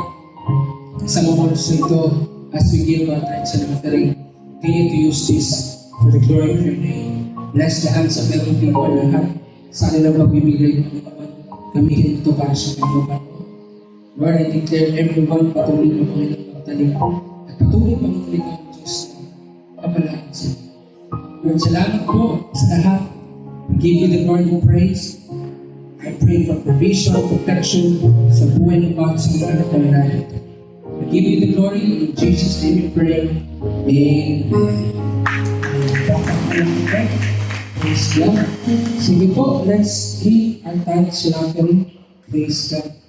sa mga oras na ito, as we give our thanks and offering, continue to use this for the glory of your name. Bless the hands of every people lahat sa kanilang pagbibigay, Panginoon. Gamitin ito para sa kalooban mo. Lord, I declare everyone patuloy mo Panginoon magtalim at patuloy pang tulig ang Diyos na kapalaran sila. Lord, salamat po sa lahat. We give you the glory and praise. I pray for provision, protection sa buhay ng bawat sa mga anak na narito. I give you the glory. In Jesus' name we pray. Amen. Praise God. Sige po, let's give our thanks to offering. Praise God.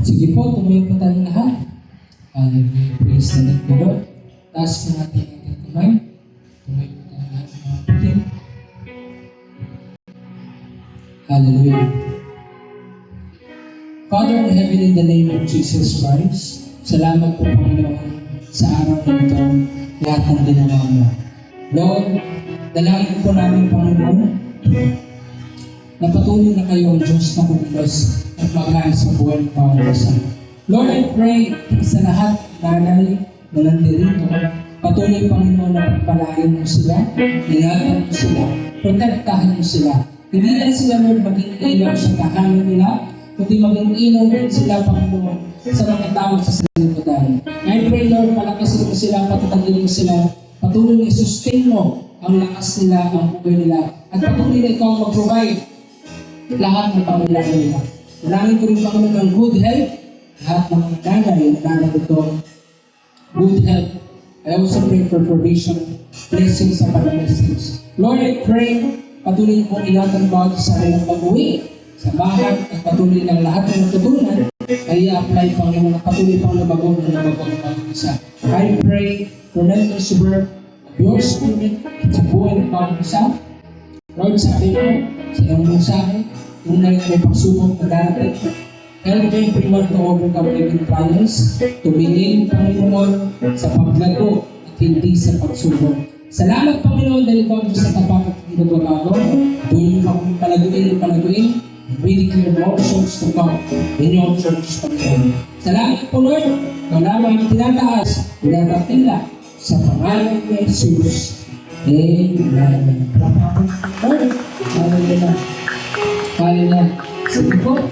Sige po, tumayo po tayong lahat. Hallelujah. Praise the name of the Lord. Taas po natin ang ating kamay. Tumayo po tayong lahat ng mga kapatid. Hallelujah. Father in heaven, in the name of Jesus Christ, salamat po Panginoon sa araw na ito, lahat ng ginawa mo. Lord, dalangin po namin Panginoon, na patuloy na kayo ang Diyos na kumilos at maghaan sa buhay ng bawat isa. Lord, I pray sa lahat nanay na nandirito, patuloy Panginoon na pagpalain mo sila, ingatan mo sila, protektahan mo sila. Hindi lang sila Lord maging ilaw sa tahanan nila, kundi maging ilaw din sila Panginoon sa mga tao sa salimutan. I pray Lord, palakasin mo sila, patatagin mo sila, patuloy na i-sustain mo ang lakas nila, ang buhay nila, at patuloy na ikaw mag-provide lahat ng pangailangan nila. Dalangin ko rin Panginoon ng good health, lahat ng mga nanay na nanalo good health. I also pray for provision, blessings sa blessings. Lord, I pray, patuloy mo ingatan bawat sa kanilang pag-uwi sa bahay at patuloy ng lahat ng natutunan ay i-apply Panginoon na patuloy pang lumago na lumago ng bawat isa. I pray for mental work of your spirit sa buhay ng bawat isa. Lord, sabi mo sa iyong mensahe, kung na may pagsubok na darating, help everyone to overcome every trials, tumingin Panginoon sa paglago at hindi sa pagsubok. Salamat Panginoon dahil ikaw sa tapat at hindi nagbabago. Tuloy mo kami palaguin, really clear more souls to come in your church Panginoon. Salamat po Lord, ikaw lamang ang tinataas, tinatapila sa pangalan ni Jesus. Amen. Lord, hallelujah. Hallelujah. Sige po.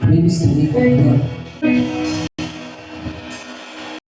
Praise the name of God.